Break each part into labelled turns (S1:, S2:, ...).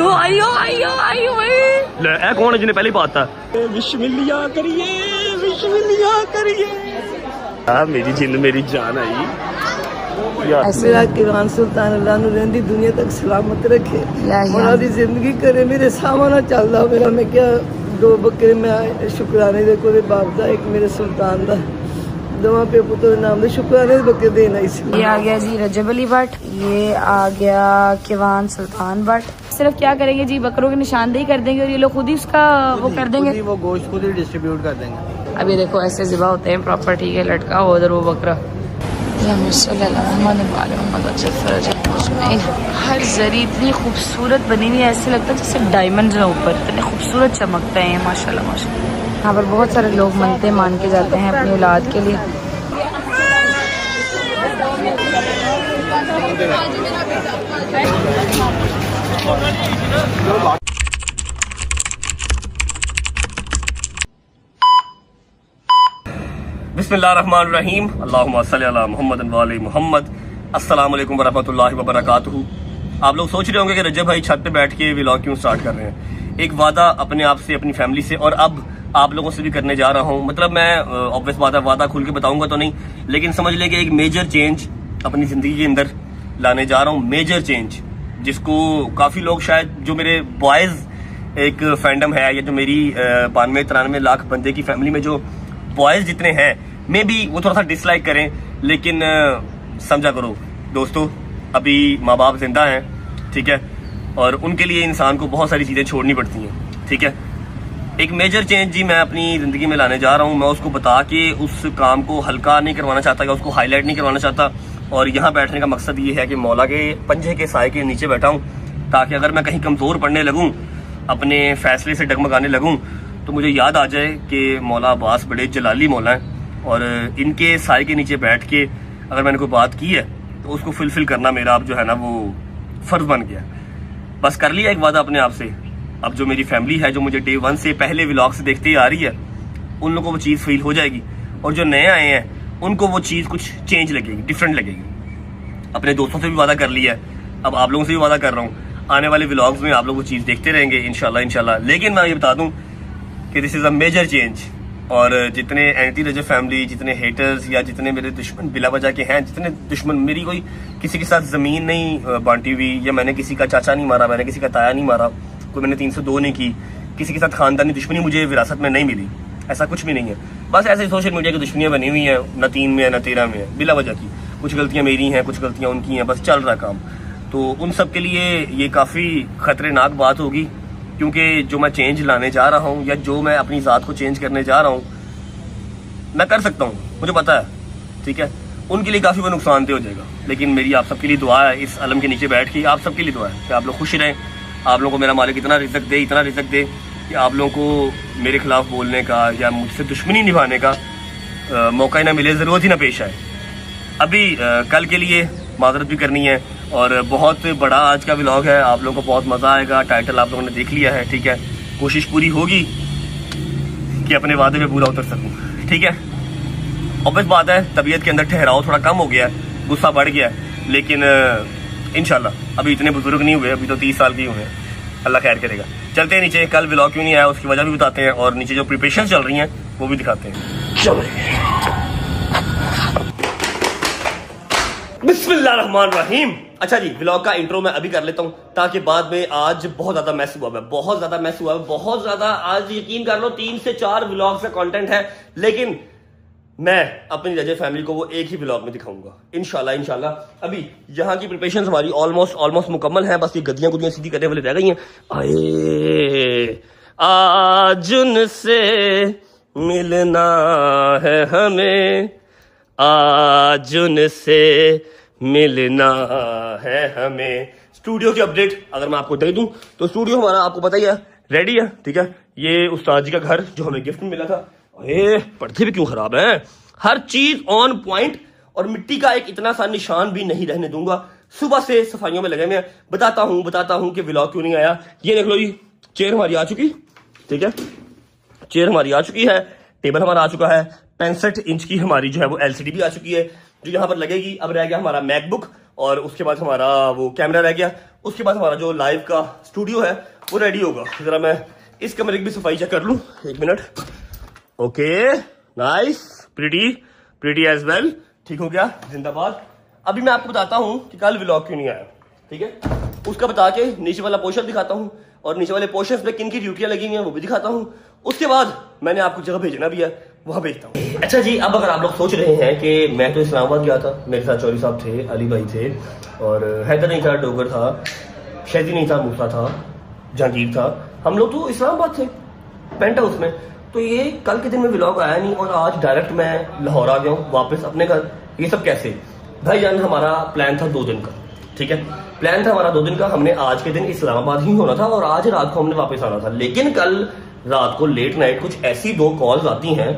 S1: आइयो आइयो आइयो ले ए कौन है जिन्हें पहले बात था विश मिलिया करिए मेरी जिंद मेरी जान आई
S2: ऐसे किरान सुल्तान अल्लाह नु रहंदी दुनिया तक सलामत रखे मोरा दी जिंदगी करे मेरे सामने चलदा मेरा मैं क्या दो बकरे में शुक्राने दे कोई बाप दा एक मेरे सुल्तान दा दोवां पे पुत्र नाम दे शुक्राने दे बकरे देना इस
S3: ये आ गया जी रजब अली भट्ट, ये आ गया किवान सुल्तान भट्ट। सिर्फ क्या करेंगे जी, बकरों की निशानदेही कर देंगे और ये लोग खुद ही उसका वो कर देंगे,
S2: वो गोश्त खुद ही डिस्ट्रीब्यूट कर देंगे।
S3: अभी देखो ऐसे ज़िबा होते हैं प्रॉपर, ठीक है, लटका हो उधर वो बकरा। हर जरी इतनी खूबसूरत बनी हुई है, ऐसे लगता है जैसे डायमंड है ऊपर, इतने खूबसूरत चमकते हैं माशाल्लाह माशाल्लाह। यहाँ पर बहुत सारे लोग मनते मान के जाते हैं अपनी औलाद के लिए।
S1: बिस्मिल्लाहिर्रहमानिर्रहीम, अल्लाहुम्मा सल्ली अला मुहम्मद व आले मुहम्मद। अस्सलाम वालेकुम व रहमतुल्लाहि व बरकातुहू। आप लोग सोच रहे होंगे कि रजब भाई छत पे बैठ के व्लॉग क्यों स्टार्ट कर रहे हैं। एक वादा अपने आप से, अपनी फैमिली से और अब आप लोगों से भी करने जा रहा हूं। मतलब मैं ऑब्वियस बात है, वादा खुल के बताऊंगा तो नहीं, लेकिन समझ ले कि एक मेजर चेंज अपनी जिंदगी के अंदर लाने जा रहा हूं। मेजर चेंज जिसको काफी लोग, शायद जो मेरे बॉयज एक फैंडम है या जो मेरी 92-93 लाख बंदे की फैमिली में जो बॉयज जितने हैं, मे बी वो थोड़ा सा डिसलाइक करें, लेकिन समझा करो दोस्तों, अभी माँ बाप जिंदा हैं, ठीक है, और उनके लिए इंसान को बहुत सारी चीजें छोड़नी पड़ती हैं, ठीक है। एक मेजर चेंज जी मैं अपनी जिंदगी में लाने जा रहा हूँ। मैं उसको बता के उस काम को हल्का नहीं करवाना चाहता या उसको हाईलाइट नहीं करवाना चाहता, और यहाँ बैठने का मकसद ये है कि मौला के पंजे के साए के नीचे बैठा हूँ, ताकि अगर मैं कहीं कमजोर पड़ने लगूँ, अपने फैसले से डगमगाने लगूँ, तो मुझे याद आ जाए कि मौला अब्बास बड़े जलाली मौला हैं, और इनके साए के नीचे बैठ के अगर मैंने कोई बात की है तो उसको फुलफिल करना मेरा अब जो है ना वो फर्ज बन गया। बस कर लिया एक वादा अपने आप से। अब जो मेरी फैमिली है, जो मुझे डे 1 से पहले व्लॉग से देखते ही आ रही है, उन लोगों को वो चीज़ फील हो जाएगी, और जो नए आए हैं उनको वो चीज़ कुछ चेंज लगेगी, डिफरेंट लगेगी। अपने दोस्तों से भी वादा कर लिया है, अब आप लोगों से भी वादा कर रहा हूँ, आने वाले व्लॉग्स में आप लोग वो चीज़ देखते रहेंगे इंशाल्लाह। लेकिन मैं ये बता दूँ कि this is a major change, और जितने एंटी रजब फैमिली, जितने हेटर्स या जितने मेरे दुश्मन बिला वजह के हैं, जितने दुश्मन, मेरी कोई किसी के साथ ज़मीन नहीं बांटी हुई, या मैंने किसी का चाचा नहीं मारा, मैंने किसी का ताया नहीं मारा, कोई मैंने 302 नहीं की, किसी के साथ खानदानी दुश्मनी मुझे विरासत में नहीं मिली, ऐसा कुछ भी नहीं है। बस ऐसे सोशल मीडिया की दुश्मनियाँ बनी हुई हैं, न 3 में है न 13 में है, बिला वजह की। कुछ गलतियाँ मेरी हैं, कुछ गलतियाँ उनकी हैं, बस चल रहा काम। तो उन सब के लिए ये काफ़ी खतरनाक बात होगी, क्योंकि जो मैं चेंज लाने जा रहा हूँ या जो मैं अपनी ज़ात को चेंज करने जा रहा हूँ, मैं कर सकता हूँ, मुझे पता है, ठीक है। उनके लिए काफ़ी वो नुकसानदेह हो जाएगा, लेकिन मेरी आप सबके लिए दुआ है, इस अलम के नीचे बैठ के आप सबके लिए दुआ है कि आप लोग खुश रहें, आप लोगों को मेरा मालिक इतना रिज़्क दे, इतना रिज़्क दे कि आप लोगों को मेरे खिलाफ बोलने का या मुझसे दुश्मनी निभाने का मौका ही ना मिले, ज़रूरत ही ना पेश आए। अभी कल के लिए माजरत भी करनी है, और बहुत बड़ा आज का व्लॉग है, आप लोगों को बहुत मज़ा आएगा। टाइटल आप लोगों ने देख लिया है, ठीक है। कोशिश पूरी होगी कि अपने वादे पे पूरा उतर सकूं, ठीक है। ऑब्वियस बात है, तबीयत के अंदर ठहराव थोड़ा कम हो गया है, गुस्सा बढ़ गया है, लेकिन इंशाल्लाह अभी इतने बुजुर्ग नहीं हुए, अभी तो 30 साल के हुए हैं, अल्लाह खैर करेगा। चलते हैं नीचे, कल व्लॉग क्यों नहीं आया उसकी वजह भी बताते हैं, और नीचे जो प्रिपरेशन चल रही हैं वो भी दिखाते हैं। चलो बिस्मिल्लाहिर्रहमानिर्रहीम। अच्छा जी, व्लॉग का इंट्रो मैं अभी कर लेता हूँ, ताकि बाद में, आज बहुत ज्यादा मैस हुआ है, बहुत ज्यादा मैस हुआ है, बहुत ज्यादा। आज यकीन कर लो 3 से 4 व्लॉग का कंटेंट है, लेकिन मैं अपनी रजब फैमिली को वो एक ही व्लॉग में दिखाऊंगा इंशाल्लाह। अभी यहाँ की प्रिपरेशन हमारी ऑलमोस्ट मुकम्मल है, बस ये गद्दियां गुद्दियां सीधी करने वाली रह गई हैं। आए आज उनसे मिलना है हमें, आज उनसे मिलना है हमें। स्टूडियो की अपडेट अगर मैं आपको दे दूं तो स्टूडियो हमारा आपको पता ही है, रेडी है, ठीक है। ये उस्ताद जी का घर जो हमें गिफ्ट में मिला था। पर्दे भी क्यों खराब हैं, हर चीज ऑन पॉइंट, और मिट्टी का एक इतना सा निशान भी नहीं रहने दूंगा। सुबह से सफाइयों में लगे मैं बताता हूं कि व्लॉग क्यों नहीं आया। ये देख लो जी, चेयर हमारी आ चुकी, ठीक है, चेयर हमारी आ चुकी है, टेबल हमारा आ चुका है, 65 इंच की हमारी जो है वो LCD भी आ चुकी है, जो यहाँ पर लगेगी। अब रह गया हमारा मैकबुक, और उसके बाद हमारा वो कैमरा रह गया, उसके बाद हमारा जो लाइव का स्टूडियो है वो रेडी होगा। जरा मैं इस कमरे की भी सफाई चेक कर लूं, 1 मिनट। Okay, nice, pretty as well, ठीक हो गया, जिंदाबाद। अभी मैं आपको बताता हूं कि कल व्लॉग क्यों नहीं आया, ठीक है। उसका बता के नीचे वाला पोर्शन दिखाता हूं और नीचे वाले पोर्शन पे किन की ड्यूटियां लगी हुई हैं वो भी दिखाता हूं। उसके बाद मैंने आपको जगह भेजना भी है, वहां भेजता हूं। अच्छा जी, अब अगर आप लोग सोच रहे हैं कि मैं तो इस्लामाबाद गया था, मेरे साथ चौधरी साहब थे, अली भाई थे, और हैदर नहीं था, डोगर था, शहदी नहीं था, मूसा था, जहांगीर था, हम लोग तो इस्लामाबाद थे पेंट हाउस में। तो ये कल के दिन में व्लॉग आया नहीं और आज डायरेक्ट मैं लाहौर आ गया हूँ वापस अपने घर। ये सब कैसे भाईजान? हमारा प्लान था 2 दिन का, ठीक है, प्लान था हमारा 2 दिन का। हमने आज के दिन इस्लामाबाद ही होना था और आज रात को हमने वापस आना था। लेकिन कल रात को लेट नाइट कुछ ऐसी 2 कॉल्स आती हैं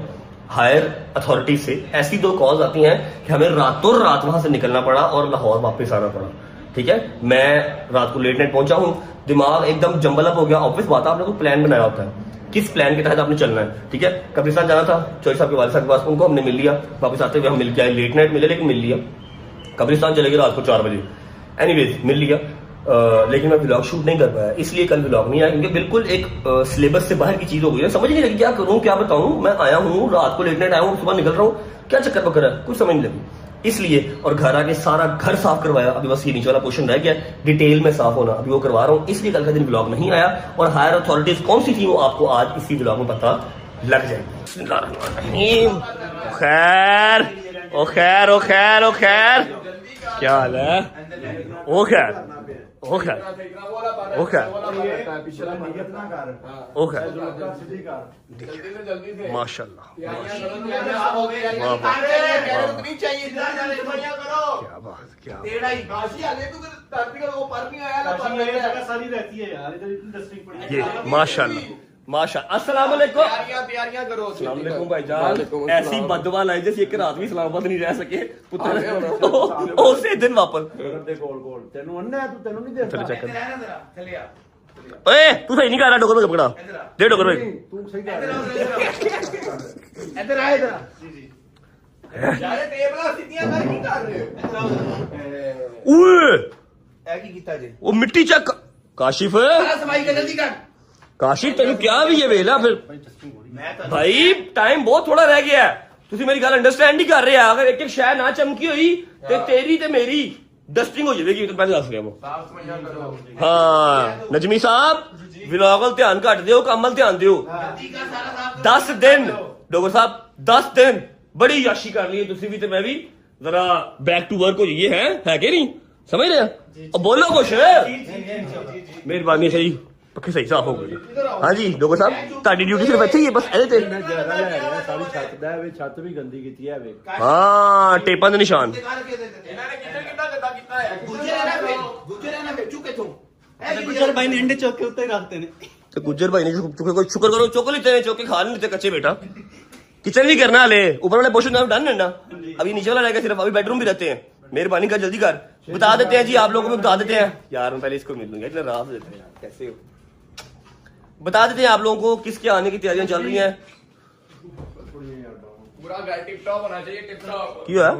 S1: हायर अथॉरिटी से, ऐसी 2 कॉल्स आती हैं कि हमें रातों रात वहां से निकलना पड़ा और लाहौर वापस आना पड़ा, ठीक है। मैं रात को लेट नाइट पहुंचा हूं, दिमाग एकदम जंबल अप हो गया। ऑब्वियस बात है, आपने तो प्लान बनाया होता है, किस प्लान के तहत आपने चलना है, ठीक है। कब्रिस्तान जाना था चौधरी साहब के वालिद साहब के पास, उनको हमने मिल लिया, वापस आते हुए हम मिल के आए, लेट नाइट मिले लेकिन मिल लिया। कब्रिस्तान चले गए रात को 4 बजे, एनीवेज मिल लिया। लेकिन मैं व्लॉग शूट नहीं कर पाया, इसलिए कल व्लॉग नहीं आया, क्योंकि बिल्कुल एक सिलेबस से बाहर की चीज हो गई है। समझ नहीं लगी क्या करूं क्या बताऊं। मैं आया हूं रात को लेट नाइट आया हूं, सुबह निकल रहा हूं, क्या चक्कर पकड़ है, कुछ समझ नहीं लगी। इसलिए और घर आके सारा घर साफ करवाया, अभी बस ये नीचे वाला पोर्शन रह गया डिटेल में साफ होना, अभी वो करवा रहा हूँ। इसलिए कल का दिन व्लॉग नहीं आया और हायर अथॉरिटीज कौन सी थी वो आपको आज इसी व्लॉग में पता लग जाएगी। खैर ओ खैर ओ खैर ओ खैर, क्या हाल है? ओ खैर ओ खैर ओ खैर ओ खैर, माशाल्लाह, क्या बात, क्या ये माशाल्लाह माशाल्लाह। अस्सलाम वालेकुम, अस्सलाम वालेकुम भाईजान। ऐसी बददुआ लाई जैसे एक रात भी इस्लामाबाद नहीं रह सके पुत्र, उसे दिन वापस ओए तू सही नहीं कर रहा, डोगर में पकड़ा दे, डोगर में
S4: तू सही कर रहा है। इधर आ, इधर यार टेबल सीटियां कर की कर रहे हो?
S1: ओए
S4: ए की कीता जी?
S1: वो मिट्टी चक काशिफ है,
S4: सफाई कर जल्दी कर।
S1: काशिफ तेन क्या भी है वेला फिर भाई, टाइम बहुत थोड़ा रह गया है। तुसी मेरी गल अंडरस्टैंड नहीं कर रहे। अगर एक एक शय ना चमकी हुई ते तेरी ते मेरी डस्टिंग हो जाएगी। तो पहले दस रहा हूं। हाँ नजमी साहब, व्लॉग वल ध्यान घट दियो, काम वल ध्यान दियो। 10 दिन डोगर साहब, 10 दिन बड़ी याशी कर ली तुसी भी ते मैं भी। जरा बैक टू वर्क हो जाइए, है कि नहीं? समझ रहे हैं? अब बोलो कुछ, मेहरबानी सही पक्के सही साफ हो गए। हाँ जी डोगर साहब, ताड़ी ड्यूटी सिर्फ ਇੱਥੇ ਹੀ ਹੈ, बस ਇਹਦੇ ਤੇ
S4: सारी छत दा वे, छत भी गंदी कीती है वे।
S1: हाँ ਟੇਪਾਂ ਦੇ ਨਿਸ਼ਾਨ।
S5: गुजर भाई ने अंडे चौक के उत्ते रखते ने,
S1: तो गुज्जर भाई ने चुके को शुक्र करो, चुक लेते हैं, चौके खा नहीं लेते कच्चे बेटा। किचन भी करना ले, ऊपर वाले पोर्शन डन है ना, अभी नीचे वाला रहेगा सिर्फ, अभी बेडरूम भी रहते हैं। मेहरबानी कर जल्दी कर, बता देते हैं जी आप लोगों को, बता देते हैं यार। मैं पहले इसको मिल लूंगा, इतना रात देते हैं कैसे हो, बता देते हैं आप लोगों को किसके आने की तैयारियां चल रही हैं।
S4: पूरा घर टिप टॉप होना चाहिए, टिप टॉप।
S1: क्यों है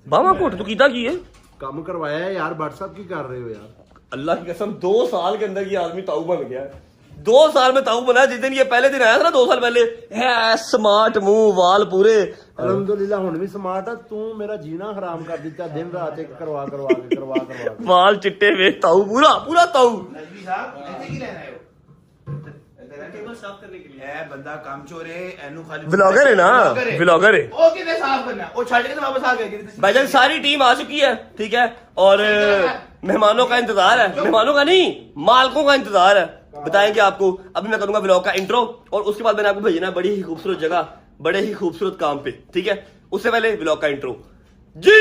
S1: बाबा कोट तू कीता की है?
S4: काम करवाया है यार, व्हाट्सएप की कर रहे हो यार?
S1: अल्लाह की कसम 2 साल के अंदर ये आदमी ताऊ बन गया है। 2 साल में ताऊ बना। जिस दिन ये पहले दिन आया था ना 2 साल पहले, है स्मार्ट मुंह, वाल पूरे,
S4: अलहमदुलिल्लाह हुन भी स्मार्ट है। तू मेरा जीना हराम कर दिता, दिन रात एक करवा करवा
S1: वाल चिट्टे वे, ताऊ पूरा पूरा ताऊ।
S5: टेबल साफ करने के लिए
S4: बंदा काम चोर है, एनु खाली
S1: व्लॉगर है ना, व्लॉगर है।
S4: ओ किने साफ करना, ओ छाड़ के तो वापस आ गए।
S1: भाईजान सारी टीम आ चुकी है, ठीक है, और मेहमानों का इंतजार है, मेहमानों का नहीं मालकों का इंतजार है। बताएंगे आपको। अभी मैं करूंगा व्लॉग का इंट्रो और उसके बाद मैंने आपको भेजना है बड़ी ही खूबसूरत जगह, बड़े ही खूबसूरत काम पे, ठीक है। उससे पहले व्लॉग का इंट्रो जी।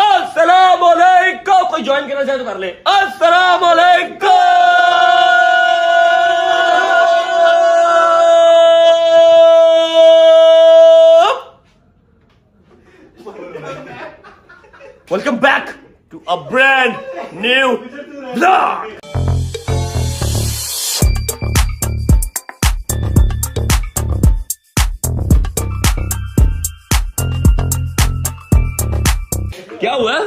S1: अस्सलाम वालेकुम, कोई ज्वाइन करना चाहे तो कर ले। अस्सलाम वालेकुम, welcome back to a brand new vlog. क्या हुआ?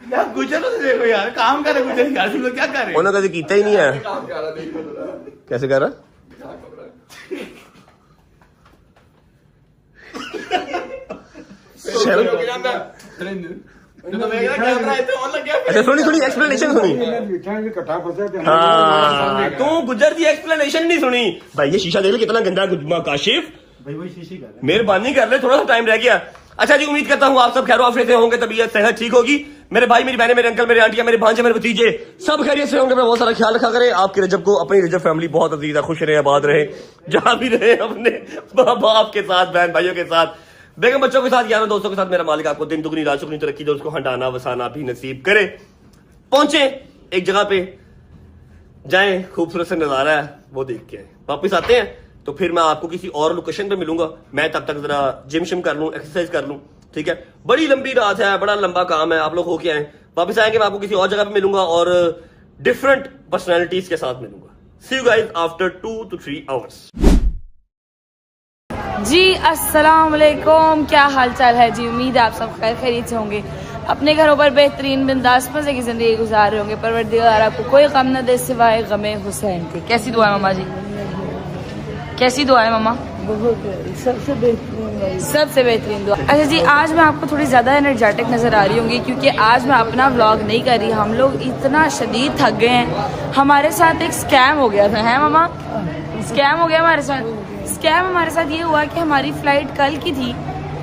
S4: यार गुजर तो देखो यार, काम कर रहे गुजर यार, तुम लोग क्या कर रहे हो?
S1: उन्होंने कभी कीता ही नहीं है।
S4: काम कर रहा देखो जरा।
S1: कैसे कर रहा? शर्म। अच्छा सुनी सुनी एक्सप्लेनेशन सुनी। हाँ तू गुजर की एक्सप्लेनेशन नहीं सुनी भाई। ये शीशा देख ले कितना गंदा है काशिफ। मेहरबानी कर ले, थोड़ा सा टाइम रह गया। अच्छा जी, उम्मीद करता हूँ आप सब खैरो आफियत से होंगे, तबीयत सेहत ठीक होगी। मेरे भाई, मेरी बहनें, मेरे अंकल, मेरे आंटियां, मेरे भांजे, मेरे भतीजे सब खैरियत से होंगे। मैं बहुत सारा ख्याल रखा करें। आपके रजब को, अपनी रजब फैमिली बहुत अजीज है, खुश रहे, आबाद रहे, जहां भी रहे, अपने बाप के साथ, बहन भाइयों के साथ, बेगम बच्चों के साथ, यारों दोस्तों के साथ। मेरा मालिक आपको दिन दुगनी रात चुगनी तरक्की दे, उसको हटाना वसाना भी नसीब करे। पहुंचे एक जगह पे, जाएं, खूबसूरत से नजारा है वो देख के वापिस आते हैं। तो फिर मैं आपको किसी और लोकेशन पे मिलूंगा। मैं तब तक जरा जिम शिम कर लूं, एक्सरसाइज कर लूं, ठीक है। बड़ी लंबी रात है, बड़ा लंबा काम है, आप लोग होके आए। वापस आएंगे, मैं आपको किसी और जगह पे मिलूंगा और डिफरेंट पर्सनैलिटीज के साथ मिलूंगा। See you guys after 2 to 3 hours।
S3: जी अस्सलाम वालेकुम, क्या हाल चाल है जी? उम्मीद है आप सब खैर खैरियत से होंगे, अपने घरों पर बेहतरीन बिंदास मजे की जिंदगी गुजार रहे होंगे। परवरदिगार आपको कोई गम न दे सिवाय गमे हुसैन के। कैसी दुआ है मामा जी? कैसी दुआ है मामा?
S2: बहुत प्यारी, सबसे बेहतरीन भाई।
S3: सबसे बेहतरीन दुआ। अच्छा जी, आज मैं आपको थोड़ी ज्यादा एनर्जेटिक नजर आ रही होंगी क्योंकि आज मैं अपना व्लॉग नहीं कर रही। हम लोग इतना शदीद थक गए हैं। हमारे साथ एक स्कैम हो गया था, है मामा? स्कैम हो गया हमारे साथ। स्कैम हमारे साथ ये हुआ कि हमारी फ्लाइट कल की थी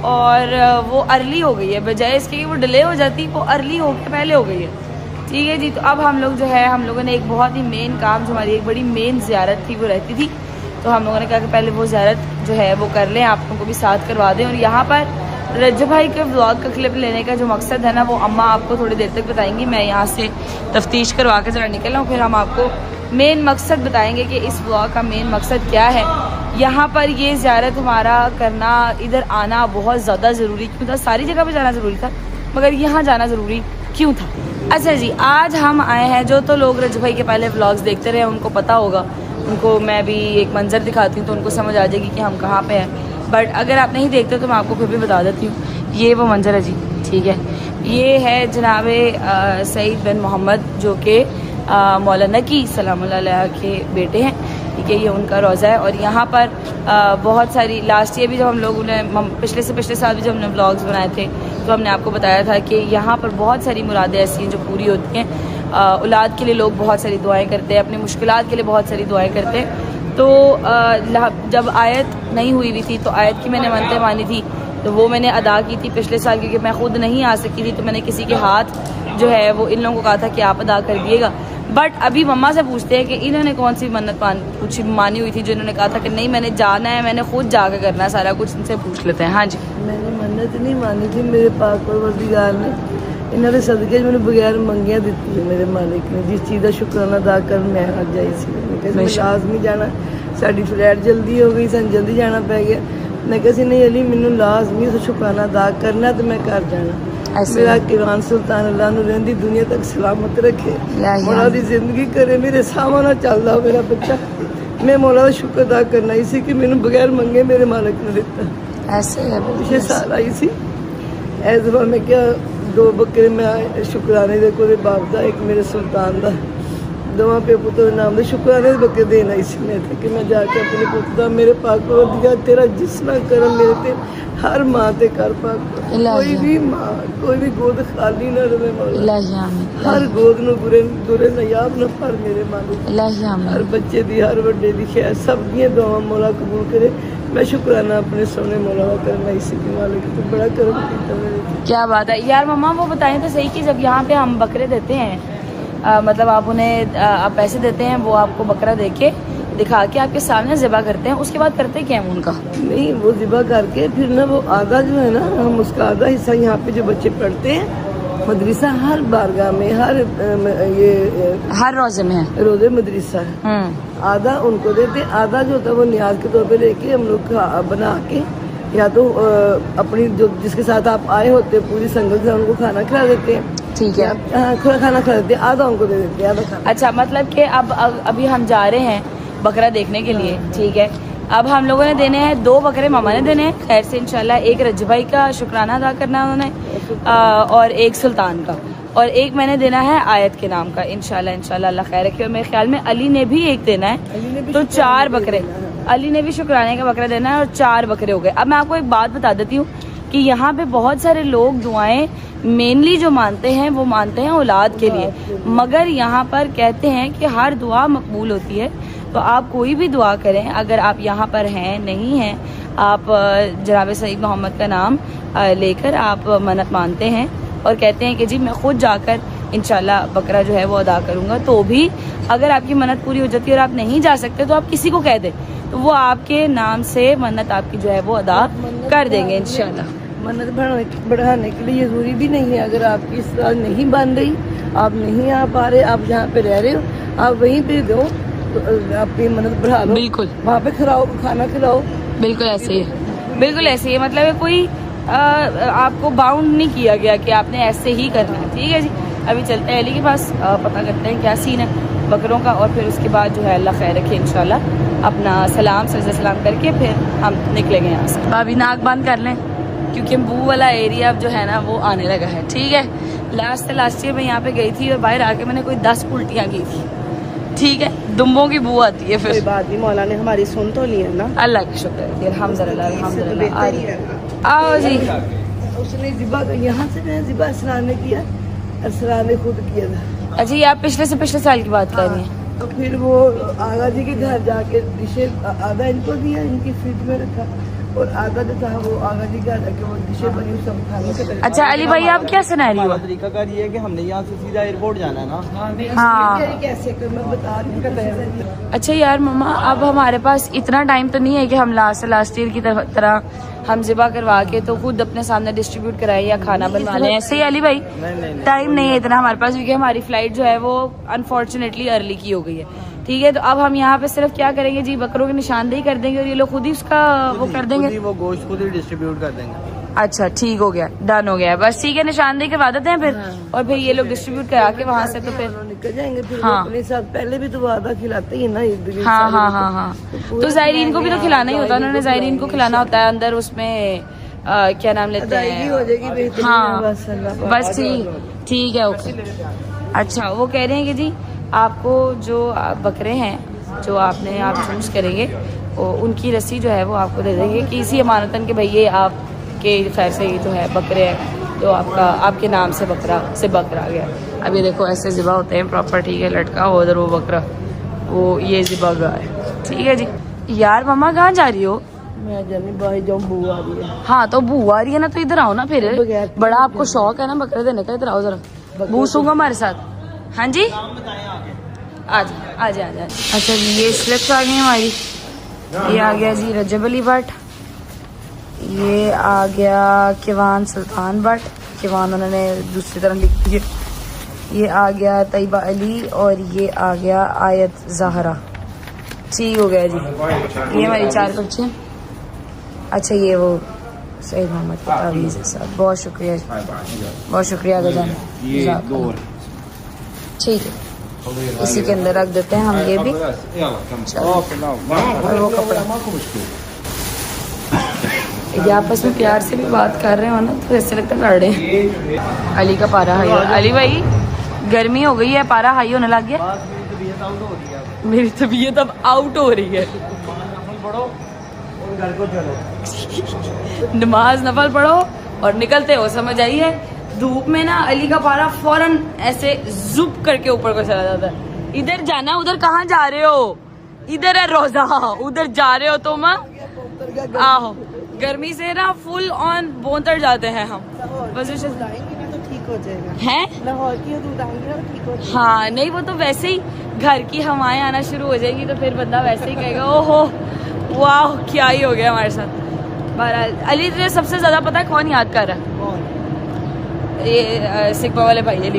S3: और वो अर्ली हो गई है, बजाय इसके कि वो डिले हो जाती, वो अर्ली हो के पहले हो गई है। ठीक है जी, तो अब हम लोग जो है, हम लोगों ने एक बहुत ही मेन काम, जो हमारी एक बड़ी मेन ज़ियारत थी वो रहती थी, तो हम लोगों ने कहा कि पहले वो ज़ियारत जो है वो कर लें, आप लोगों को भी साथ करवा दें। और यहाँ पर रज्जू भाई के व्लॉग का क्लिप लेने का जो मकसद है ना, वो अम्मा आपको थोड़ी देर तक बताएंगी। मैं यहाँ से तफ्तीश करवा के जरा निकल रहा हूँ, फिर हम आपको मेन मकसद बताएंगे कि इस व्लॉग का मेन मकसद क्या है। यहाँ पर ये ज़ियारत हमारा करना, इधर आना बहुत ज़्यादा ज़रूरी क्यों था? सारी जगह पे जाना ज़रूरी था, मगर यहाँ जाना ज़रूरी क्यों था? अच्छा जी, आज हम आए हैं, जो तो लोग रज्जू भाई के पहले व्लॉग्स देखते रहे उनको पता होगा, उनको मैं भी एक मंजर दिखाती हूँ तो उनको समझ आ जाएगी कि हम कहाँ पे हैं। बट अगर आप नहीं देखते तो मैं आपको फिर भी बता देती हूँ। ये वो मंजर है जी, ठीक है। ये है जनाब सईद बिन मोहम्मद, जो कि मौलाना नकी सलामुल्लाह अलैह के बेटे हैं, ठीक है। ये उनका रोज़ा है और यहाँ पर बहुत सारी, लास्ट ईयर भी जब हम लोगों ने, पिछले से पिछले साल भी जब हमने व्लॉग्स बनाए थे तो हमने आपको बताया था कि यहाँ पर बहुत सारी मुरादें ऐसी हैं जो पूरी होती हैं। औलाद के लिए लोग बहुत सारी दुआएं करते हैं, अपनी मुश्किलात के लिए बहुत सारी दुआएं करते हैं। तो जब आयत नहीं हुई हुई थी तो आयत की मैंने मनते मानी थी, तो वो मैंने अदा की थी पिछले साल, क्योंकि मैं खुद नहीं आ सकी थी, तो मैंने किसी के हाथ जो है वो इन लोगों को कहा था कि आप अदा कर दिएगा। बट अभी मम्मा से पूछते हैं कि इन्होंने कौन सी मन्नत मानी हुई थी जो इन्होंने कहा था कि नहीं मैंने जाना है, मैंने खुद जाकर करना है सारा कुछ। इनसे पूछ लेते हैं। हाँ जी।
S2: मैंने मन्नत नहीं मानी थी, मेरे पाक परवरदिगार ने इन्हों के सदके मैंने बगैर मंगिया दी है मेरे मालिक ने, जिस चीज़ का शुक्राना अदा कर मैं आज आई सी। लाजमी जाना, साड़ी फ्लाइट जल्दी हो गई, सन जल्दी जाना पै गया। मैं कहा नहीं अली, मैनू लाजमी उस शुक्राना अदा करना तो मैं घर जाना। मेरा किरान सुल्तान अल्लाह नूं रहंदी दुनिया तक सलामत रखे, मौला दी जिंदगी करे, मेरे सामने चलदा मेरा बच्चा। मैं मौला का शुक्र अदा करना इसी कि मैनू बगैर मंगे मेरे मालिक ने दिता।
S3: ऐसे है,
S2: पिछले साल आई सी, इस दफा मैं क्या 2 बकरे मैं शुक्राने दे कोले बाप दा, एक मेरे सुल्तान दा, दोवां पे पुत्र नाम दे शुक्राने बकरे देना इसी में था कि मैं जाके अपने पुत्र दा, मेरे पाक परवरदिगार तेरा जिसना करम मेरे ते हर माँ ते कर पाक, कोई भी माँ, कोई भी गोद खाली ना रहे मौला, हर गोद नूं बुरे नयाब न पर मेरे मालिक, हर बच्चे दी, हर वड्डे दी खैर सब दी दुआवां मौला कबूल करे। मैं शुक्राना अपने सोने मौला का करना इसी के मालिक, तो बड़ा करम किया मेरे।
S3: क्या बात है यार। मम्मा वो बताएं तो सही कि जब यहाँ पे हम बकरे देते हैं, मतलब आप उन्हें आप पैसे देते हैं, वो आपको बकरा देके दिखा के आपके सामने ज़िबा करते हैं, उसके बाद करते क्या है उनका?
S2: नहीं, वो ज़िबा करके फिर ना वो आधा जो है ना, हम उसका आधा हिस्सा यहाँ पे जो बच्चे पढ़ते हैं मदरसा, हर बारगाह में, हर
S3: रोजे में है,
S2: रोजे मदरसा है, आधा उनको देते, आधा जो होता है वो न्याज के तौर पे लेके हम लोग बना के, या तो अपनी जो जिसके साथ आप आए होते हैं पूरी संगत से उनको खाना खिला देते हैं,
S3: ठीक है,
S2: खाना खिला देते हैं, आधा उनको दे देते हैं, आधा खाना।
S3: अच्छा, मतलब कि अब अभी हम जा रहे हैं बकरा देखने के लिए, ठीक है। अब हम लोगों ने देने हैं 2 बकरे, मामा ने देने हैं खैर से इंशाल्लाह। एक रज्जू भाई का शुक्राना अदा करना उन्होंने और एक सुल्तान का। और एक मैंने देना है आयत के नाम का, इंशाल्लाह इंशाल्लाह अल्लाह खैर रखे। और मेरे ख्याल में अली ने भी एक देना है, तो 4 बकरे। अली ने भी शुक्राने का बकरा देना है और 4 बकरे हो गए। अब मैं आपको एक बात बता देती हूँ कि यहाँ पे बहुत सारे लोग दुआएं मेनली जो मानते हैं वो मानते हैं औलाद के लिए, मगर यहाँ पर कहते हैं कि हर दुआ मकबूल होती है। तो आप कोई भी दुआ करें, अगर आप यहाँ पर हैं नहीं हैं, आप जनाब सईद मोहम्मद का नाम लेकर आप मन्नत मानते हैं और कहते हैं कि जी मैं खुद जाकर इंशाल्लाह बकरा जो है वो अदा करूँगा, तो भी अगर आपकी मन्नत पूरी हो जाती है और आप नहीं जा सकते तो आप किसी को कह दें, तो वो आपके नाम से मन्नत आपकी जो है वो अदा कर देंगे इंशाल्लाह।
S2: मन्नत बढ़ाने के लिए जरूरी भी नहीं है, अगर आपकी इस तरह नहीं बन रही, आप नहीं आ पा रहे, आप जहाँ पे रह रहे हो आप वहीं पे दो, तो आपकी मन्नत बढ़ा लो,
S3: बिल्कुल
S2: वहाँ पे खिलाओ, खाना खिलाओ।
S3: बिल्कुल ऐसे ही है, बिल्कुल ऐसे ही है। मतलब है कोई आपको बाउंड नहीं किया गया कि आपने ऐसे ही करना है। ठीक है जी, अभी चलते हैं अली के पास, पता करते हैं क्या सीन है बकरों का, और फिर उसके बाद जो है अल्लाह खैर रखे इंशाल्लाह अपना सलाम सलाम करके फिर हम निकलेंगे यहाँ से। अभी नाक बंद कर लें क्योंकि बू वाला एरिया अब जो है ना वो आने लगा है। ठीक है, लास्ट ईयर मैं यहाँ पे गई थी और बाहर आके मैंने कोई 10 उल्टियाँ की थी। ठीक है, दुम्बों की बू आती है फिर।
S2: कोई बात नहीं, मौला ने हमारी सुन तो ली है ना,
S3: अल्लाह का शुक्र है, अल्हम्दुलिल्लाह अल्हम्दुलिल्लाह। आओ जी,
S2: उसने जिबा यहाँ से मैं जिबा असरान ने किया, असरान ने खुद किया था।
S3: अच्छा ये आप पिछले से पिछले साल की बात कर रही हैं?
S2: तो फिर वो आगा जी के घर जाके डिशेज आधा इनको दिया, इनकी फ्रिज में रखा, और आधा जो था वो आगा जी के घर जाके वो डिशेज बनी सब खाने से।
S3: अच्छा अली भाई आप क्या सिनेरियो
S5: हमारा तरीकाकार ये है कि हमने यहाँ से सीधा एयरपोर्ट जाना है ना।
S3: हाँ
S2: कैसे कर मैं बता रही हूँ।
S3: अच्छा यार मम्मा, अब हमारे पास इतना टाइम तो नहीं है कि हम लास्ट ईयर की तरह हम ज़िबा करवा के तो खुद अपने सामने डिस्ट्रीब्यूट कराए या खाना बनवा लें। ऐसे ही अली भाई टाइम नहीं है इतना हमारे पास, क्योंकि हमारी फ्लाइट जो है वो अनफॉर्चुनेटली अर्ली की हो गई है। ठीक है, तो अब हम यहाँ पे सिर्फ क्या करेंगे जी, बकरों की निशानदेही कर देंगे और ये लोग खुद ही उसका वो कर देंगे,
S5: वो गोश्त खुद ही डिस्ट्रीब्यूट कर देंगे।
S3: अच्छा ठीक हो गया, डन हो गया, बस ठीक है, निशानदेही करवा देते हैं फिर, और फिर ये लोग डिस्ट्रीब्यूट करा के वहाँ से तो फिर
S2: निकल जाएंगे। फिर
S3: हाँ।
S2: वो अपने साथ पहले भी तो आधा खिलाते ही ना इर्द गिर्द
S3: हाँ
S2: सारे
S3: हाँ
S2: को।
S3: हाँ हाँ, तो जायरीन को भी तो खिलाना ही होता है, उन्होंने जायरीन को खिलाना होता है अंदर उसमें क्या नाम लेते
S2: अदायगी हो
S3: हैं।
S2: जाएगी बेहतरीन।
S3: हाँ
S2: बस अल्लाह पाक।
S3: बस ठीक है, ओके। अच्छा वो कह रहे हैं कि जी आपको जो बकरे हैं जो आप चूज करेंगे वो उनकी रस्सी जो है वो आपको दे देंगे कि इसी अमानतन के भैया आपके खैर से जो है बकरे हैं तो आपके नाम से बकरा आ गया। अभी देखो ऐसे ज़िबा होते हैं प्रॉपर, ठीक है, लटका हो उधर वो बकरा, वो ये ज़िबा गाय है। ठीक है जी। यार मम्मा कहाँ जा रही हो?
S2: मैं जानी बाहर जाऊँ, बुआ आ रही है।
S3: हाँ तो बू आ रही है ना, तो इधर आओ ना फिर,
S2: बगैर
S3: बड़ा आपको शौक है ना बकरे देने का, इधर आओ जरा, बू सूंगा हमारे साथ। हाँ जी आजा। अच्छा ये स्लिप्स आ गई हमारी, ये आ गया जी रजब अली भट्ट, ये आ गया किवान सुल्तान भट्ट, किवान उन्होंने दूसरी तरह लिख दी है, ये आ गया तैयबा अली, और ये आ गया आयत जहरा। ठीक हो गया जी, ये हमारी 4 बच्चे। अच्छा ये वो सईद मोहम्मद के तावीज़ है साहब, बहुत शुक्रिया गजान। ठीक है, इसी के अंदर रख देते हैं हम ये भी। और वो कपड़ा ये आपस में प्यार से भी बात कर रहे हो ना तो ऐसे लगता है लड़ रहे हैं। अली का पारा हाई, अली भाई गर्मी हो गई है, पारा हाई होने लग गया, मेरी तबीयत अब आउट हो रही है। नमाज नफल पढ़ो और निकलते हो, समझ आई है। धूप में ना अली का पारा फौरन ऐसे जुप करके ऊपर को चला जाता है। इधर जाना, उधर कहाँ जा रहे हो? इधर है रोजा, उधर जा रहे हो तुम? आहो, गर्मी से ना फुल ऑन बोंतर जाते हैं हम। बस
S2: तो ठीक हो जाएगा
S3: हैं?
S2: लाहौर की दूध आएंगे ना ठीक हो जाएगा।
S3: हाँ नहीं, वो तो वैसे ही घर की हवाएं आना शुरू हो जाएगी तो फिर बंदा वैसे ही कहेगा ओहो वाह क्या ही हो गया हमारे साथ। बहरहाल अली तुझे सबसे ज्यादा पता है कौन याद कर रहा है? ये सिक्का वाले भाई अली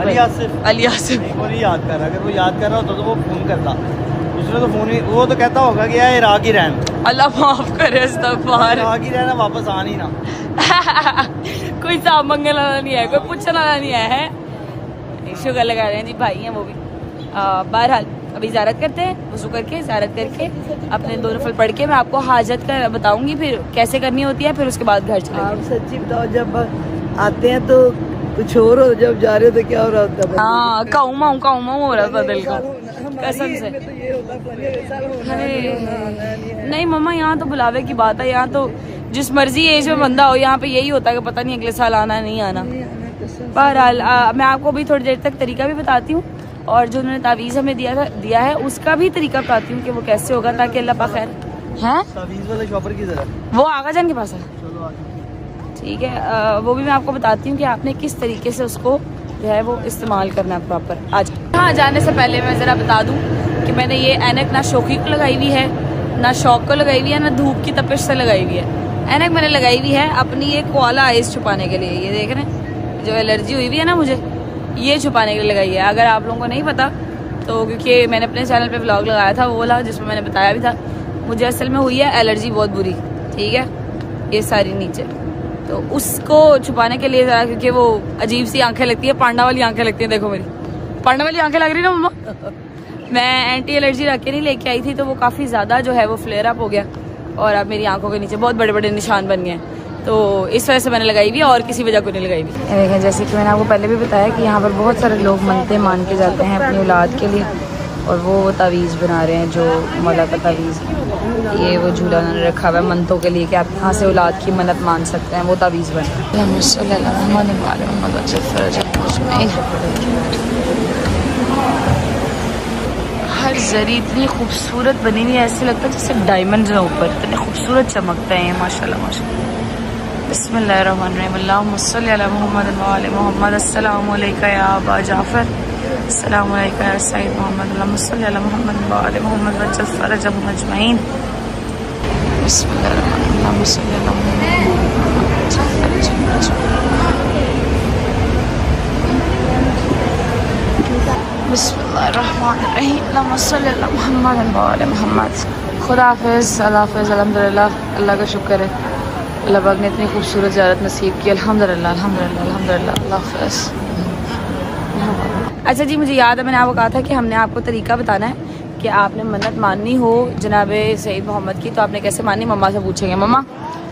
S3: आसिफ।
S5: वो नहीं याद कर रहा, अगर वो याद कर रहा होता तो वो फोन करता, उसने तो फोन ही, वो तो कहता होगा कि यार इराक ही रहना,
S3: अल्लाह माफ करे, इस्तग़फ़ार,
S5: इराक ही रहना, वापस आ नहीं ना।
S3: कोई साफ मंगल वाला नहीं है, कोई पूछने वाला नहीं है। शुगर लगा रहे हैं जी, भाई हैं वो भी। बहरहाल अभी ज़ियारत करते हैं, वज़ू करके ज़ियारत करके अपने 2 नफल पढ़ के मैं आपको हाजत का बताऊंगी फिर कैसे करनी होती है, फिर उसके बाद घर चलेंगे।
S2: आप सच्ची बताओ, जब आते हैं तो कुछ और हो, जब जा रहे थे क्या हो रहा होता है?
S3: हाँ काऊ हो रहा था दिल का कसम से।
S2: तो ये होता है
S3: अरे नहीं मम्मा, यहाँ तो बुलावे की बात है। यहाँ तो जिस मर्जी एज में बंदा हो, यहाँ पे यही होता है कि पता नहीं अगले साल आना है नहीं आना। बहरहाल मैं आपको भी थोड़ी देर तक तरीका भी बताती हूँ, और जो उन्होंने तावीज़ हमें दिया है उसका भी तरीका बताती हूँ कि वो कैसे होगा, ताकि अल्लाह पाक खैर है।
S5: तावीज़ वाले शॉपर की तरह
S3: वो आगा जान के पास है, ठीक है। वो भी मैं आपको बताती हूँ कि आपने किस तरीके से उसको जो है वो इस्तेमाल करना है प्रॉपर। आज हाँ, जाने से पहले मैं ज़रा बता दूँ कि मैंने ये ऐनक ना शौकी को लगाई हुई है, ना शौक को लगाई हुई है, ना धूप की तपिश से लगाई हुई है। ऐनक मैंने लगाई हुई है अपनी एक कोआला आइज छुपाने के लिए। ये देख रहे हैं, जो एलर्जी हुई हुई है ना मुझे, ये छुपाने के लिए लगाई है। अगर आप लोगों को नहीं पता तो, क्योंकि मैंने अपने चैनल पे व्लॉग लगाया था वो वाला, जिसमें मैंने बताया भी था, मुझे असल में हुई है एलर्जी बहुत बुरी, ठीक है, ये सारी नीचे, तो उसको छुपाने के लिए ज़रा, क्योंकि वो अजीब सी आंखें लगती है, पांडा वाली आंखें लगती हैं। देखो मेरी पांडा वाली आंखें लग रही ना मम्मा। मैं एंटी एलर्जी रख के नहीं लेके आई थी, तो वो काफ़ी ज़्यादा जो है वो फ्लेयर अप हो गया, और अब मेरी आंखों के नीचे बहुत बड़े बड़े निशान बन गए हैं। तो इस वजह से मैंने लगाई हुई है, और किसी वजह को नहीं लगाई हुई। देखें, जैसे कि मैंने आपको पहले भी बताया कि यहाँ पर बहुत सारे लोग मनते मान के जाते हैं अपनी औलाद के लिए, और वो तावीज़ बना रहे हैं, जो मौला का तावीज़। ये वो झूला उन्होंने रखा हुआ है मनतों के लिए कि आप यहाँ से औलाद की मन्नत मान सकते हैं, वो तावीज़ बना। हर जरी इतनी खूबसूरत बनी हुई है, ऐसे लगता है जैसे डायमंड है ऊपर, इतने खूबसूरत चमकते हैं ये, माशाल्लाह माशाल्लाह। बिस्मिल्लाहिर्रहमानिर्रहीम, अल्लाहुम्मा सल्ली अला मुहम्मद व आले मुहम्मद, अस्सलामु अलैका या अबा जाफर, अस्सलामु अलैका या सय्यद मोहम्मद, अल्लाहुम्मा सल्ली अला मुहम्मद व आले मुहम्मद वज्जल फरजहुम अजमईन। बिस्मिल्लाहिर्रहमानिर्रहीम, अल्लाहुम्मा सल्ली अला बिस्मिल्लाहिर्रहमानिर्रहीम, अल्लाहुम्मा सल्ली अला मुहम्मद व आले मुहम्मद। खुदा हाफिज़, अल्लाह हाफिज़, अल्हम्दुलिल्लाह, अल्लाह का शुक्र है, अल्लाह पाक ने इतनी खूबसूरत ज़ियारत नसीब की, अल्हम्दुलिल्लाह अल्हम्दुलिल्लाह अल्हम्दुलिल्लाह, अल्लाह हाफिज़। अच्छा जी, मुझे याद है मैंने आपको कहा था कि हमने आपको तरीका बताना है कि आपने मन्नत माननी हो जनाब सईद मोहम्मद की, तो आपने कैसे माननी, मम्मा से पूछेंगे। मम्मा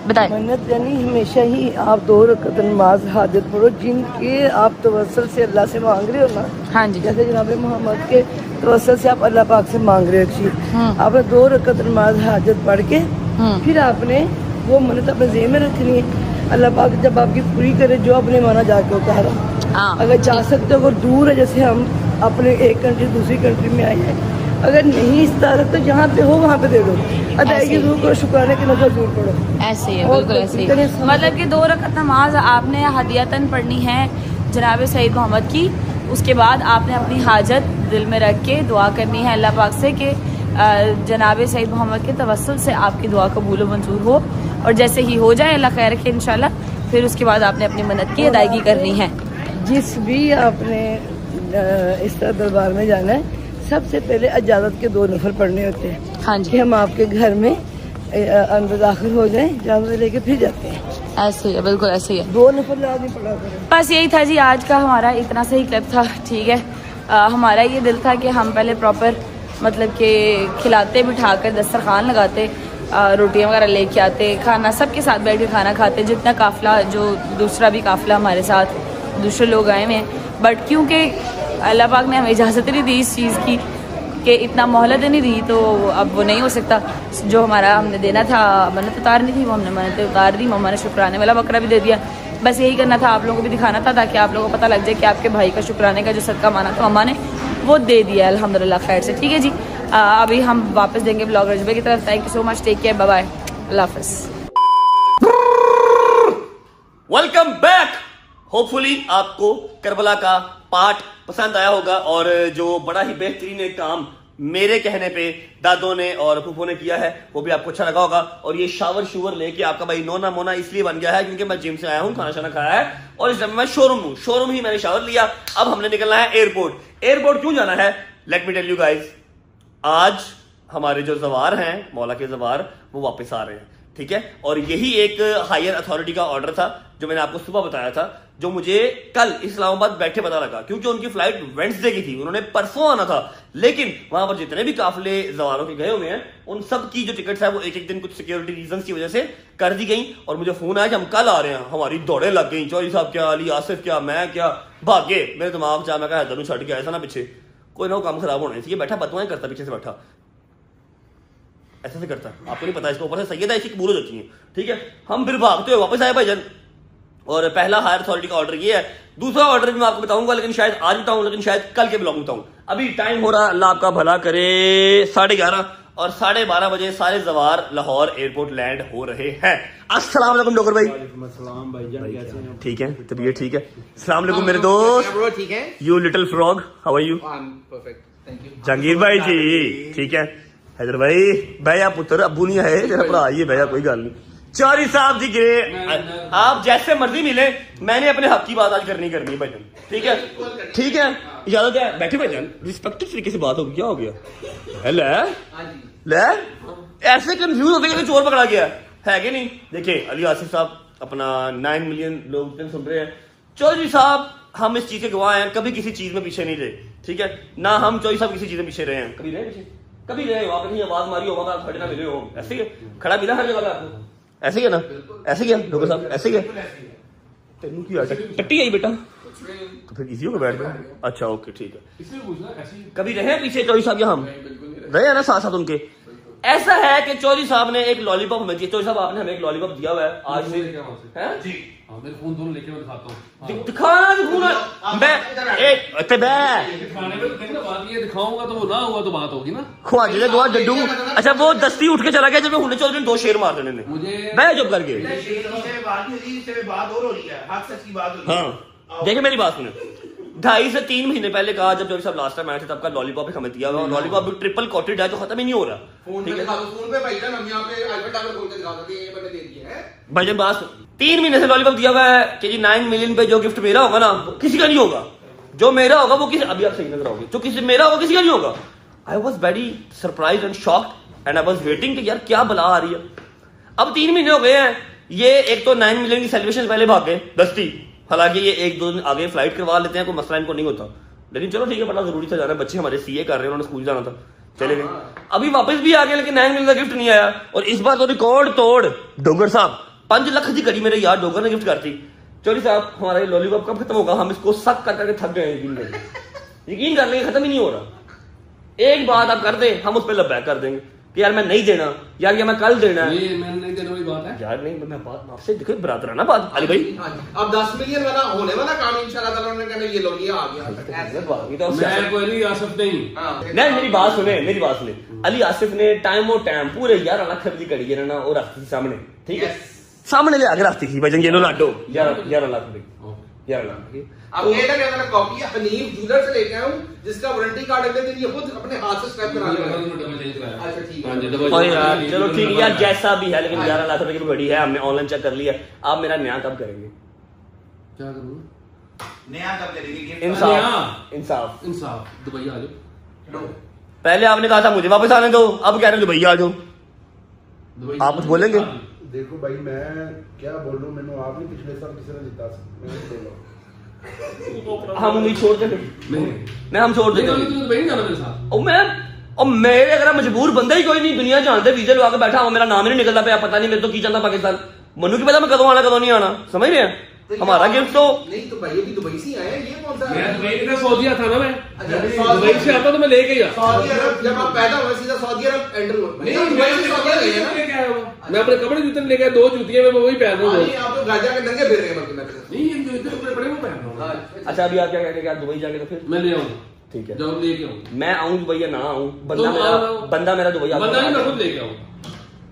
S3: बताएं।
S2: मन्नत यानी हमेशा ही आप 2 रकात नमाज हाजिर पढ़ो, जिनके आप तवस्सुल से अल्लाह से मांग रहे हो ना।
S3: हाँ जी,
S2: जैसे जनाब मोहम्मद के तवस्सुल से आप अल्लाह पाक से मांग रहे हो एक चीज, आपने 2 रकात नमाज हाजिर पढ़ के फिर आपने वो मन्नत अपने ज़हन में रखनी है। अल्लाह पाक जब आपकी पूरी करे, जो आपने माना जाके उतारा। अगर जा सकते हो, अगर दूर है, जैसे हम अपने एक कंट्री दूसरी कंट्री में आए हैं, अगर नहीं इस तरह तो जहाँ पे हो वहाँ पे दे दो, अदायगी जरूर करो, शुक्राने की नफल जरूर पढ़ो।
S3: ऐसे ही है, बिल्कुल ऐसे ही, मतलब कि 2 रकात नमाज आपने हदियतन पढ़नी है जनाब सईद मोहम्मद की। उसके बाद आपने अपनी हाजत दिल में रख के दुआ करनी है अल्लाह पाक से कि जनाब सईद मोहम्मद के तवस्सुल से आपकी दुआ कबूल मंजूर हो, और जैसे ही हो जाए अल्लाह खैर रखे इंशाल्लाह, फिर उसके बाद आपने अपनी मन्नत की अदायगी करनी है।
S2: जिस भी आपने इस तरह दरबार में जाना है, सबसे पहले इजाज़त के 2 नफल पढ़ने होते हैं।
S3: हाँ जी,
S2: कि हम आपके घर में अंदर दाखिल हो जाएं, इजाज़त लेके फिर जाते हैं।
S3: ऐसे ही है, बिल्कुल ऐसे ही है।
S2: 2 नफल आदमी पढ़ा करें।
S3: बस यही था जी आज का हमारा इतना सही क्लिप था, ठीक है। हमारा ये दिल था कि हम पहले प्रॉपर मतलब कि खिलाते, बिठाकर दस्तरखान लगाते, रोटियां वगैरह लेके आते, खाना सबके साथ बैठ के खाना खाते, जितना काफ़िला, जो दूसरा भी काफ़िला हमारे साथ दूसरे लोग आए हुए हैं, बट क्योंकि अल्लाह पाक ने हमें इजाज़त नहीं दी इस चीज़ की, कि इतना मोहलत नहीं दी, तो अब वो नहीं हो सकता। जो हमारा हमने देना था, मन्नत उतारनी थी, वो हमने मन्नत उतार दी। मम्मा ने शुक्राने वाला बकरा भी दे दिया। बस यही करना था, आप लोगों को भी दिखाना था, ताकि आप लोगों को पता लग जाए कि आपके भाई का शुक्राने का जो सदका माना था मम्मा ने, वो दे दिया अल्हम्दुलिल्लाह खैर से, ठीक है जी। अभी हम वापस देंगे ब्लॉग रजबे की तरफ। Thank you so much, take care, bye bye, अल्लाह हाफिज़।
S1: Welcome back. होपफुली आपको करबला का पार्ट पसंद आया होगा, और जो बड़ा ही बेहतरीन एक काम मेरे कहने पे दादों ने और फूफो ने किया है, वो भी आपको अच्छा लगा होगा। और ये शावर शूवर लेके आपका भाई नोना मोना इसलिए बन गया है क्योंकि मैं जिम से आया हूँ, खाना शाना खाया है, और इस टाइम मैं शोरूम हूँ, शोरूम ही मैंने शावर लिया। अब हमने निकलना है एयरपोर्ट। एयरपोर्ट क्यों जाना है, let me tell you guys. आज हमारे जो जवार हैं, मौला के जवार, वो वापस आ रहे हैं, ठीक है। और यही एक हायर अथॉरिटी का ऑर्डर था जो मैंने आपको सुबह बताया था, जो मुझे कल इस्लामाबाद बैठे पता लगा, क्योंकि उनकी फ्लाइट वेडनेसडे की थी, उन्होंने परसों आना था, लेकिन वहां पर जितने भी काफिले जवारों के गए हुए हैं उन सब की जो टिकट्स है वो एक एक दिन कुछ सिक्योरिटी रीजंस की वजह से कर दी गई। और मुझे फोन आया कि हम कल आ रहे हैं, हमारी दौड़े लग गई, चौधरी साहब क्या, अली आसिफ क्या, मैं क्या, भागे मेरे दिमाग चाह, मैं हैदर छड़ के आया था ना पीछे, कोई ना वो काम खराब होना चाहिए, बैठा बदुआएं करता पीछे से बैठा, ऐसे से करता, आपको नहीं पता, इसको ऊपर से सैयद ऐसी कबूल हो जाती है, ठीक है। हम फिर भागते हुए वापस आए भाईजान, और पहला हायर अथॉरिटी का ऑर्डर ये है। दूसरा ऑर्डर भी मैं आपको बताऊंगा, लेकिन शायद आज बताऊं, लेकिन शायद कल के ब्लॉग में बताऊं। अभी टाइम हो रहा, अल्लाह आपका भला करे, 11:30, और 12:30 बजे सारे जवार लाहौर एयरपोर्ट लैंड हो रहे हैं। अस्सलाम वालेकुम डॉक्टर भाई।
S6: अस्सलाम भाईजान, कैसे हैं?
S1: ठीक है, तबीयत ठीक है। अस्सलाम वालेकुम मेरे दोस्त,
S4: ब्रो ठीक है,
S1: you little frog, how are you?
S4: I am perfect, thank you.
S1: Jahangir भाई जी ठीक है। हैदर भाई भैया पुत्र, अबू नहीं है तेरा भरा, ये भैया कोई गल नहीं। चौधरी साहब जी गिरे, आप जैसे मर्जी मिले, मैंने अपने हक की बात आज करनी है भाईजान, ठीक है, ठीक है। इजाजत है, बैठे भाईजान, रिस्पेक्टिव तरीके से बात होगी। क्या हो गया? ले ऐसे कंफ्यूज होते कि चोर पकड़ा गया है कि नहीं। देखिए अली आसिफ साहब अपना 9 मिलियन लोग सुन रहे हैं। चौधरी साहब हम इस चीज के गवाह हैं, कभी किसी चीज में पीछे नहीं रहे, ठीक है ना। हम चौधरी साहब किसी चीज में पीछे रहे हैं, कभी रहे पीछे, कभी रहे हो आप, आवाज मारी हो वहां आप खड़े ना मिले हो, ऐसे ही खड़ा मिला हर जगह आपको, ऐसे ही है ना, ऐसे ही है डॉक्टर साहब, ऐसे ही है। तेनू की टट्टी आई बेटा, तो फिर इजी होगा बैठ गया। अच्छा ओके ठीक है। कभी रहे पीछे चौधरी साहब, या हम रहे हैं ना साथ साथ उनके। ऐसा है कि चौधरी साहब ने एक लॉलीपॉप हमें दिया। चौधरी साहब आपने हमें एक लॉलीपॉप दिया हुआ है आज से, हैं जी?
S6: मेरे फोन दोनों लेके मैं दिखाता हूँ।
S1: दिखाना मैं एक
S6: दिखाने में तो ना बात ये दिखाऊंगा तो वो ना हुआ तो बात होगी ना।
S1: ख्वाजे दुआ डड्डू। अच्छा वो दस्ती उठ के चला गया जब मैं हुने चौधरी 2 शेर मार देने ने,
S6: मुझे
S1: मैं जब करके।
S4: बात और हो रही है, हक सच की बात हो रही है।
S1: हाँ देखिए मेरी बात सुने, 2.5 से 3 महीने पहले कहा जब चौधरी साहब लास्ट टाइम आए थे, तब का लॉलीपॉप हमें दिया हुआ, और लॉलीपॉप भी ट्रिपल कोटेड है जो खत्म ही नहीं हो रहा।
S4: फोन पे दिखा दो, फोन पे भाईजान हम यहाँ पे अल्बर्ट टावर खोल के दिखा सकते हैं, ये मैंने दे दिया है
S1: भाईजान। बात 3 महीने से लॉलीपॉप दिया हुआ है कि जी 9 मिलियन पे जो गिफ्ट मेरा होगा ना वो किसी का नहीं होगा, जो मेरा होगा वो किसी, अभी आप सही नजर आओगे, जो किसी मेरा होगा किसी का नहीं होगा। I was very surprise and shocked and I was waiting कि यार क्या बला आ रही है। अब 3 महीने हो गए हैं, ये एक तो 9 मिलियन की सेलिब्रेशन पहले भाग गए दस्ती, हालांकि ये 1-2 दिन आगे फ्लाइट करवा लेते हैं, कोई मसला इनको नहीं होता, लेकिन चलो ठीक है, बड़ा जरूरी था जाना, बच्चे हमारे सीए कर रहे हैं, उन्होंने स्कूल जाना था, चले गए। अभी वापस भी आ गए, लेकिन 9 मिलियन का गिफ्ट नहीं आया। और इस बार तो रिकॉर्ड तोड़ डोगर साहब 5 लाख की कड़ी मेरे यार डोगर ने गिफ्ट करती। चौधरी साहब हमारा ये लॉलीपॉप कब खत्म होगा? हम इसको सक कर करके थक गए, यकीन कर लेंगे खत्म ही नहीं हो रहा। एक बात आप कर दे, हम उस पर लबैक कर देंगे कि यार मैं नहीं देना, यार ये मैं कल देना है।
S6: ये मैंने नहीं देने वाली बात है
S1: यार नहीं, मैं बात आपसे देखो बरादराना बात अली भाई।
S4: अब 10 मिलियन वाला होने वाला काम इंशाल्लाह ताला उन्होंने कहना ये लो ये आ गया।
S6: मैं कोई अली आसिफ नहीं।
S1: नहीं मेरी बात सुने, मेरी बात सुने। अली आसिफ ने टाइम और टाइम पूरे 11 लाख की कड़ी है ना, और रखती थी सामने, ठीक है, सामने ले आगे रखती थी भाई, ये लो लाडो 11 लाख रुपए, 11 लाख की।
S4: अब ये ना मैंने कॉपी हनीफ जूलर से लेके आया हूं, जिसका वारंटी कार्ड अगले दिन ये खुद अपने हाथ से स्क्रैप करा लेगा। अच्छा ठीक है,
S1: और यार चलो ठीक है यार, जैसा भी है, लेकिन 11 लाख रुपए की बड़ी है, हमने ऑनलाइन चेक कर लिया। आप मेरा न्याय कब करेंगे?
S6: क्या करूँ?
S4: नया कब करेंगे?
S1: इंसाफ इंसाफ
S6: इंसाफ। दुबई आ जाओ।
S1: पहले आपने कहा था मुझे वापस आने दो, अब कह रहे हो दुबई आ जाओ, आप कुछ बोलेंगे?
S7: देखो भाई मैं क्या बोल रहा हूँ, मैंने आप नहीं पिछले साल किसी ने जिता
S1: हम उम्मीद छोड़ देते, मैं हम छोड़ देते
S6: दुबई नहीं जाना मेरे साथ।
S1: और मेरे अगर मजबूर बंदा ही कोई नहीं दुनिया जानते, वीजा लगा के बैठा हूं, मेरा नाम ही नहीं निकलता पे, पता नहीं मेरे तो की चाहता पाकिस्तान, मनु की पता मैं कदों आना कदों नहीं आना, समझ रहे हैं? हमारा गिफ्ट तो
S4: नहीं, तो भाई अभी दुबई से आए हैं, ये कौन सा
S6: मैं दुबई का सऊदीया था ना, मैं
S4: अच्छा,
S6: दुबई से आता तो मैं लेके गया।
S4: सऊदी अरब जब आप पैदा हुए सीधा सऊदी अरब एंटर हुए।
S6: नहीं
S4: दुबई से सऊदी अरब गए ना।
S6: लेके आया हुआ, मैं अपने कपड़े जूते लेके आया, 2 जूतियां मैं वही पहन रहा हूँ।
S4: नहीं आप तो गाजा के नंगे फिर रहे हैं बल्कि मैं
S6: नहीं ये जूते कपड़े बड़े वो पहन रहा हूँ।
S1: अच्छा अभी आप क्या कह रहे हैं, दुबई जाके तो फिर
S6: मैं ले आऊंगा,
S1: ठीक है,
S6: जब लेके आऊंगा,
S1: मैं आऊं दुबई या ना आऊं,
S6: तुम आओ।
S1: बंदा मेरा दुबई
S6: बंदा नहीं, मैं खुद लेके आऊंगा।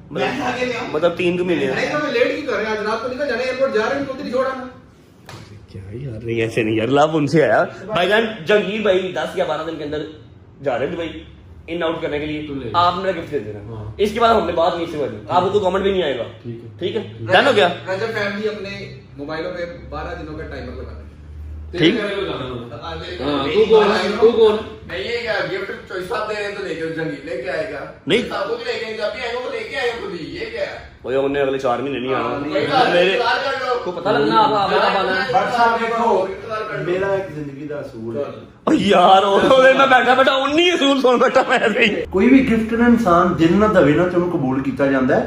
S4: मैं आगे ले आऊं।
S1: मतलब 3 महीने
S4: नहीं तो मैं लेट क्यों कर रहे हैं? आज रात को निकल जाना है, एयरपोर्ट जा रहे हैं, उधर ही छोड़ा ना।
S1: क्या यार, नहीं ऐसे नहीं यार, लाभ उनसे आया भाईजान। जंगीर भाई 10 या 12 दिन के अंदर जा रहे हैं दुबई इन आउट करने के लिए, आप मेरा गिफ्ट दे देना। इसके बाद हमने बात नहीं समझी, आपको कमेंट भी नहीं आएगा, ठीक है, डन हो गया।
S4: रजब फैमिली अपने मोबाइलों पे 12 दिनों का टाइमर लगा
S1: ठीक।
S6: तू कौन
S4: नहीं ये क्या गिफ्ट चॉइस आप दे रहे हैं तो लेके जंगी लेके आएगा
S1: नहीं।
S4: सब कुछ लेके जब भी आएगा वो लेके आएगा खुद ही, ये क्या है?
S1: भाई उन्हें अगले 4 महीने नहीं आना
S4: मेरे
S1: मेरे
S6: को पता लगना आप आगे कब आना है।
S7: बट साहब देखो मेरा एक जिंदगी का असूल है
S1: यार ਉਹਦੇ ਮੈਂ ਬੈਠਾ ਬੈਠਾ 19 ਅਸੂਲ ਸੁਣ ਬੈਠਾ ਮੈਂ ਵੀ
S7: ਕੋਈ ਵੀ ਗਿਫਟ ਨਾ ਇਨਸਾਨ ਦਿਲ ਨਾ ਦਵੇ ਨਾ ਤੈਨੂੰ ਕਬੂਲ ਕੀਤਾ ਜਾਂਦਾ ਹੈ।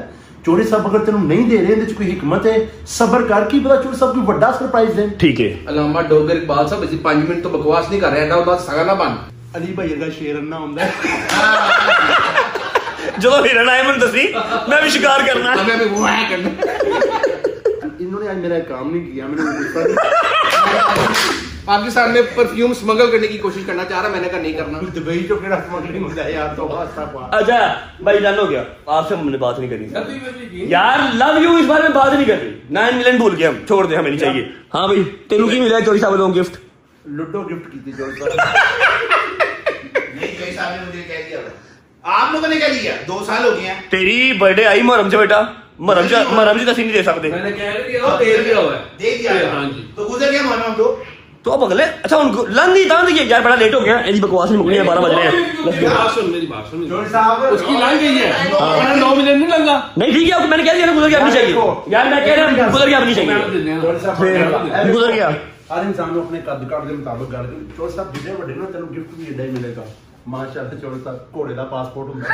S7: ਚੋਰੀ ਸਾਹਿਬ ਅਗਰ ਤੈਨੂੰ ਨਹੀਂ ਦੇ ਰਹੇ ਇਹਦੇ ਚ ਕੋਈ ਹਿਕਮਤ ਹੈ, ਸਬਰ ਕਰ, ਕੀ ਪਤਾ ਚੋਰੀ ਸਾਹਿਬ ਕੋਈ ਵੱਡਾ ਸਰਪ੍ਰਾਈਜ਼ ਦੇਣ।
S1: ਠੀਕ ਹੈ
S4: अलामा डोगर इकबाल साहब इसी 5 मिनट तो बकवास नहीं कर रहे हैं ना बात सगा ना बन
S7: ਅਲੀ ਭਾਈ ਵਰਗਾ ਸ਼ੇਰ ਅੰਨਾ ਹੁੰਦਾ ਹੈ।
S1: ਜਦੋਂ ਹਿਰਨ ਆਏ ਮੈਨੂੰ ਦੱਸੀ ਮੈਂ ਵੀ ਸ਼ਿਕਾਰ ਕਰਨਾ
S4: हमें भी वो है करना
S7: इन्होंने आज मेरा काम नहीं किया, मैंने गुस्सा नहीं
S4: पाकिस्तान में परफ्यूम स्मगल करने की कोशिश करना चाह रहा, मैंने कहा नहीं करना।
S7: दुबई तो केड़ा स्मगलिंग होता है यार, तो हादसा हुआ।
S1: अच्छा भाई डन हो गया, आपसे हमने बात नहीं करनी यार, लव यू इस बारे में बात नहीं करनी। 9 मिलियन भूल गए हम, छोड़ दे, हमें नहीं चाहिए। हाँ भाई तेनू की मिला चोरी साहब को गिफ्ट?
S7: लूडो गिफ्ट की थी चोरी साहब।
S4: नहीं चोरी साहब ने मुझे कह दिया, आप लोगों ने क्या दिया? 2 साल हो गए हैं।
S1: तेरी बर्थडे आई मुहर्रम से बेटा, मुहर्रम से तसी नहीं दे सकते।
S6: मैंने कह दिया तेल दिया हुआ है।
S4: दे दिया
S6: हाँ जी।
S4: तो गुजर गया मुहर्रम
S1: तो अब अगले अच्छा उनको लंदी तान दी यार, बड़ा लेट हो गया, ऐसी बकवास नहीं मुकनी है, 12 बज रहे हैं।
S6: मेरी बात सुन, मेरी बात सुन।
S7: चोरी साहब
S6: उसकी लंग गई है, मैंने 9 मिलियन नहीं लंगा।
S1: नहीं ठीक है, आपको मैंने कह दिया ना गुजर गया, नहीं चाहिए यार, मैं कह रहा हूं गुजर गया, नहीं चाहिए,
S7: चोरी साहब
S1: गुजर गया।
S7: हर इंसान को अपने कद काट के मुताबिक कर दे। चोरी साहब जितने बड़े ना तेन गिफ्ट भी एडा ही मिलेगा। माशाअल्लाह चोरी साहब घोड़े का पासपोर्ट होता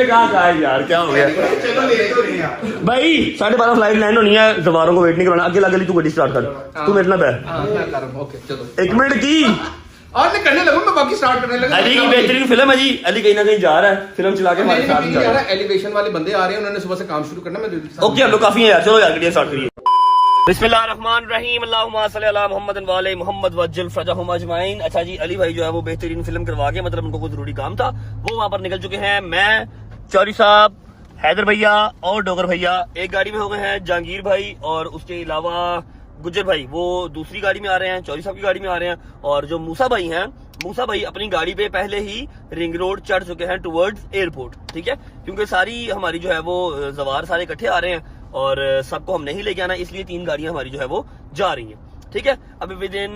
S1: कहा यार क्या हो गया
S4: चलो ले तो नहीं यार।
S1: भाई 12:30 फ्लाइट लैंड होनी है, जवारों को वेट नहीं करवाना। अकेला अकेली तू गड्डी स्टार्ट कर, तू मेरे ना बैठ।
S4: हाँ मैं कर रहा हूँ, ओके चलो।
S1: 1 मिनट की
S4: और मैं करने लगूँ, मैं बाकी स्टार्ट करने लगा।
S1: अली की बेहतरीन फिल्म है जी। अली कहीं ना कहीं जा रहा है, फिल्म चला के हमारे साथ जा रहा है।
S4: एलिवेशन वाले बंदे आ रहे हैं, उन्होंने सुबह से काम शुरू करना। मैं
S1: ओके हम लोग काफी हैं यार, चलो यार गड्डी स्टार्ट करिए। बिस्मिल्लाहिर्रहमानिर्रहीम, अल्लाहुम्मा सल्ली अला मुहम्मद व आले मुहम्मद वज्जल फरजहुम अजमाइन। अच्छा जी, अली भाई जो है वो बेहतरीन फिल्म करवा के, मतलब उनको कोई जरूरी काम था, वो वहां पर निकल चुके हैं। मैं, चौरी साहब, हैदर भैया और डोगर भैया एक गाड़ी में हो गए हैं। जहांगीर भाई और उसके अलावा गुज्जर भाई वो दूसरी गाड़ी में आ रहे हैं, चौरी साहब की गाड़ी में आ रहे हैं। और जो मूसा भाई हैं, मूसा भाई अपनी गाड़ी पे पहले ही रिंग रोड चढ़ चुके हैं टुवर्ड्स एयरपोर्ट। ठीक है, क्योंकि सारी हमारी जो है वो जवार सारे इकट्ठे आ रहे हैं और सबको हम नहीं लेके आना, इसलिए 3 गाड़ियां हमारी जो है वो जा रही हैं। ठीक है, अभी विद इन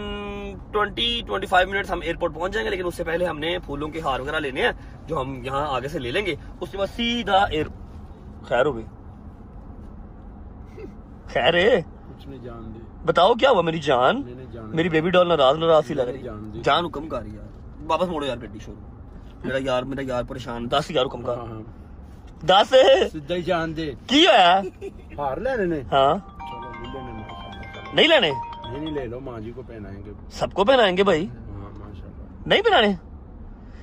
S1: 20-25 मिनट्स हम एयरपोर्ट पहुंच जाएंगे, लेकिन उससे पहले हमने फूलों के हार वगैरह लेने हैं जो हम यहाँ आगे से ले लेंगे। उसके बाद सीधा एयर खैर हो गई, खैर है,
S7: कुछ नहीं जान दे।
S1: बताओ क्या हुआ मेरी जान?
S7: जान
S1: मेरी बेबी डॉल नाराज सी लग रही
S7: जान दी।
S1: है। जान हुक्म कर यार, वापस मोड़ो यार गड्डी शोर। मेरा यार परेशान। 10 यार हुक्म कर, 10
S7: सीधा ही जान दे।
S1: की है
S7: हार लेने ने?
S1: हाँ
S7: चलो ले लेने।
S1: नहीं लेने,
S7: नहीं ले लो, माँ जी को पहनाएंगे।
S1: सबको पहनाएंगे भाई,
S7: हाँ माशाल्लाह।
S1: नहीं पहनाने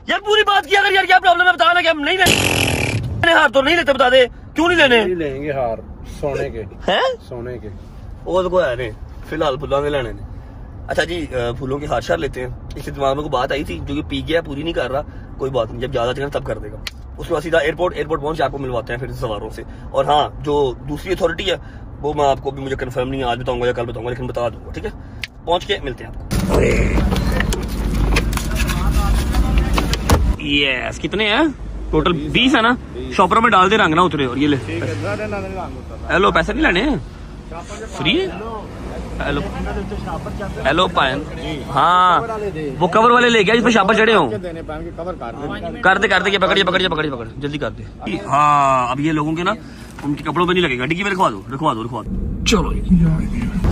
S1: यार, पूरी बात किया अगर यार, क्या प्रॉब्लम है बता ना, कि हम नहीं लेने हार तो नहीं लेते, बता दे क्यों नहीं लेने
S7: नहीं लेंगे हार, सोने के
S1: हैं?
S7: सोने के।
S1: वो तो है नहीं, फिलहाल फूलों के लेने ने। अच्छा जी, फूलों के हार शार लेते हैं। इससे दिमाग में को बात आई थी, जो कि पी गया, पूरी नहीं कर रहा, कोई बात नहीं, जब ज्यादा चाहिए तब कर देगा। उसके बाद सीधा एयरपोर्ट पहुंच के आपको मिलवाते हैं फिर सवारों से। और हाँ, जो दूसरी अथॉरिटी है वो मैं आपको भी, मुझे कंफर्म नहीं है, आज बताऊंगा या कल बताऊंगा, लेकिन बता दूंगा। ठीक है, पहुंच के मिलते हैं आपको। यस, कितने हैं टोटल? 20 है ना? शॉपर में डाल दे, रंग ना उतरे। और ये ले, हेलो, पैसे नहीं लेने, फ्री है। हेलो हेलो पायन, हाँ वो कवर वाले ले गया जिसपे शापर चढ़े हों। कर दे पकड़ जल्दी कर दे। हाँ अब ये लोगों के ना उनके कपड़ों पे नहीं लगेगा, डिग्गी में रखवा दो। चलो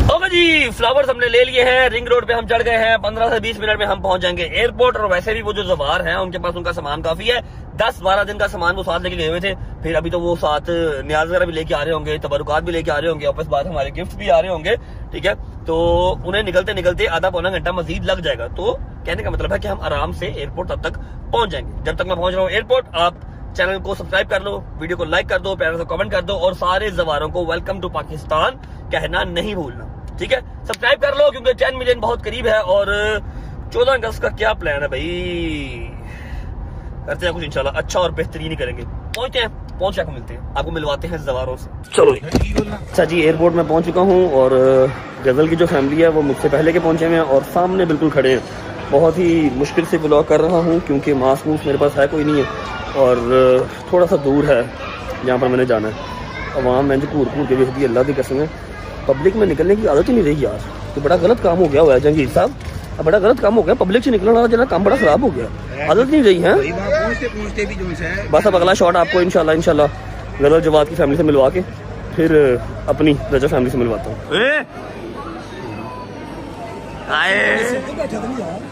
S1: ओके जी, फ्लावर्स हमने ले लिए हैं, रिंग रोड पे हम चढ़ गए हैं। 15 से 20 मिनट में हम पहुंच जाएंगे एयरपोर्ट। और वैसे भी वो जो जवार हैं उनके पास उनका सामान काफी है, 10-12 दिन का सामान वो साथ लेके गए हुए थे। फिर अभी तो वो साथ न्याज वगैरह भी लेके आ रहे होंगे, तबरुकात भी लेके आ रहे होंगे, वापस बाद हमारे गिफ्ट भी आ रहे होंगे। ठीक है, तो उन्हें निकलते आधा पौना घंटा मजीद लग जाएगा। तो कहने का मतलब है कि हम आराम से एयरपोर्ट तब तक पहुंच जाएंगे। जब तक मैं पहुंच रहा हूँ एयरपोर्ट, आप चैनल को सब्सक्राइब कर लो, वीडियो को लाइक कर दो, प्यारा सा कमेंट कर दो, और सारे जवारों को वेलकम टू पाकिस्तान कहना नहीं भूलना। ठीक है, सब्सक्राइब कर लो क्योंकि 10 मिलियन बहुत करीब है। और 14 अगस्त का क्या प्लान है भाई? करते हैं कुछ इंशाल्लाह अच्छा और बेहतरीन ही करेंगे। पहुंचते हैं, पहुंच जाकर मिलते हैं, आपको मिलवाते हैं जवारों से। चलो अच्छा जी, एयरपोर्ट में पहुंच चुका हूं और गजल की जो फैमिली है वो मुझसे पहले के पहुंचे हुए हैं और सामने बिल्कुल खड़े हैं। बहुत ही मुश्किल से ब्लॉग कर रहा हूं क्योंकि मास्क मेरे पास है कोई नहीं है और थोड़ा सा दूर है जहाँ पर मैंने जाना है। अवाम मैं जो घूर के देखती है, अल्लाह की कसम है पब्लिक में निकलने की आदत ही नहीं रही यार, तो बड़ा गलत काम हो गया हुआ है जहांगीर साहब, अब बड़ा गलत काम हो गया, पब्लिक से निकलना वाला काम बड़ा खराब हो गया, आदत नहीं रही है।
S4: पहुंचते भी जो है।
S1: बस अब अगला शॉट आपको इंशाल्लाह गलत जवाब की फैमिली से मिलवा के फिर अपनी रजा फैमिली से मिलवाता हूँ।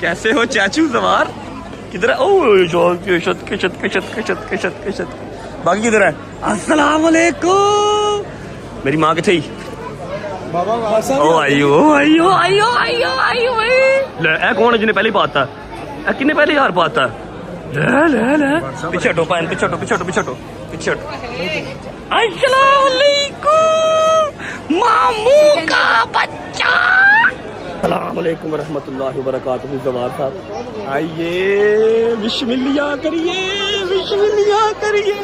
S1: कैसे हो चाचू सवार, किधर है? किशत बाकी किधर है? अस्सलाम वालेकुम। मेरी माँ किथे? ओ आइयो आइयो आइयो आइयो आइयो ले ए कौन है जिन्हें पहले ही पाता है? ए किन्ने पहले यार पाता है? ले ले पीछे हटो पाइन, पीछे हटो, पीछे हटो, पीछे हटो, पीछे हटो। अस्सलाम वालेकुम मामू का बच्चा। अस्सलाम वालेकुम रहमतुल्लाहि व बरकातहू। जवार साहब आइए, बिस्मिल्लाह करिए, बिस्मिल्लाह करिए।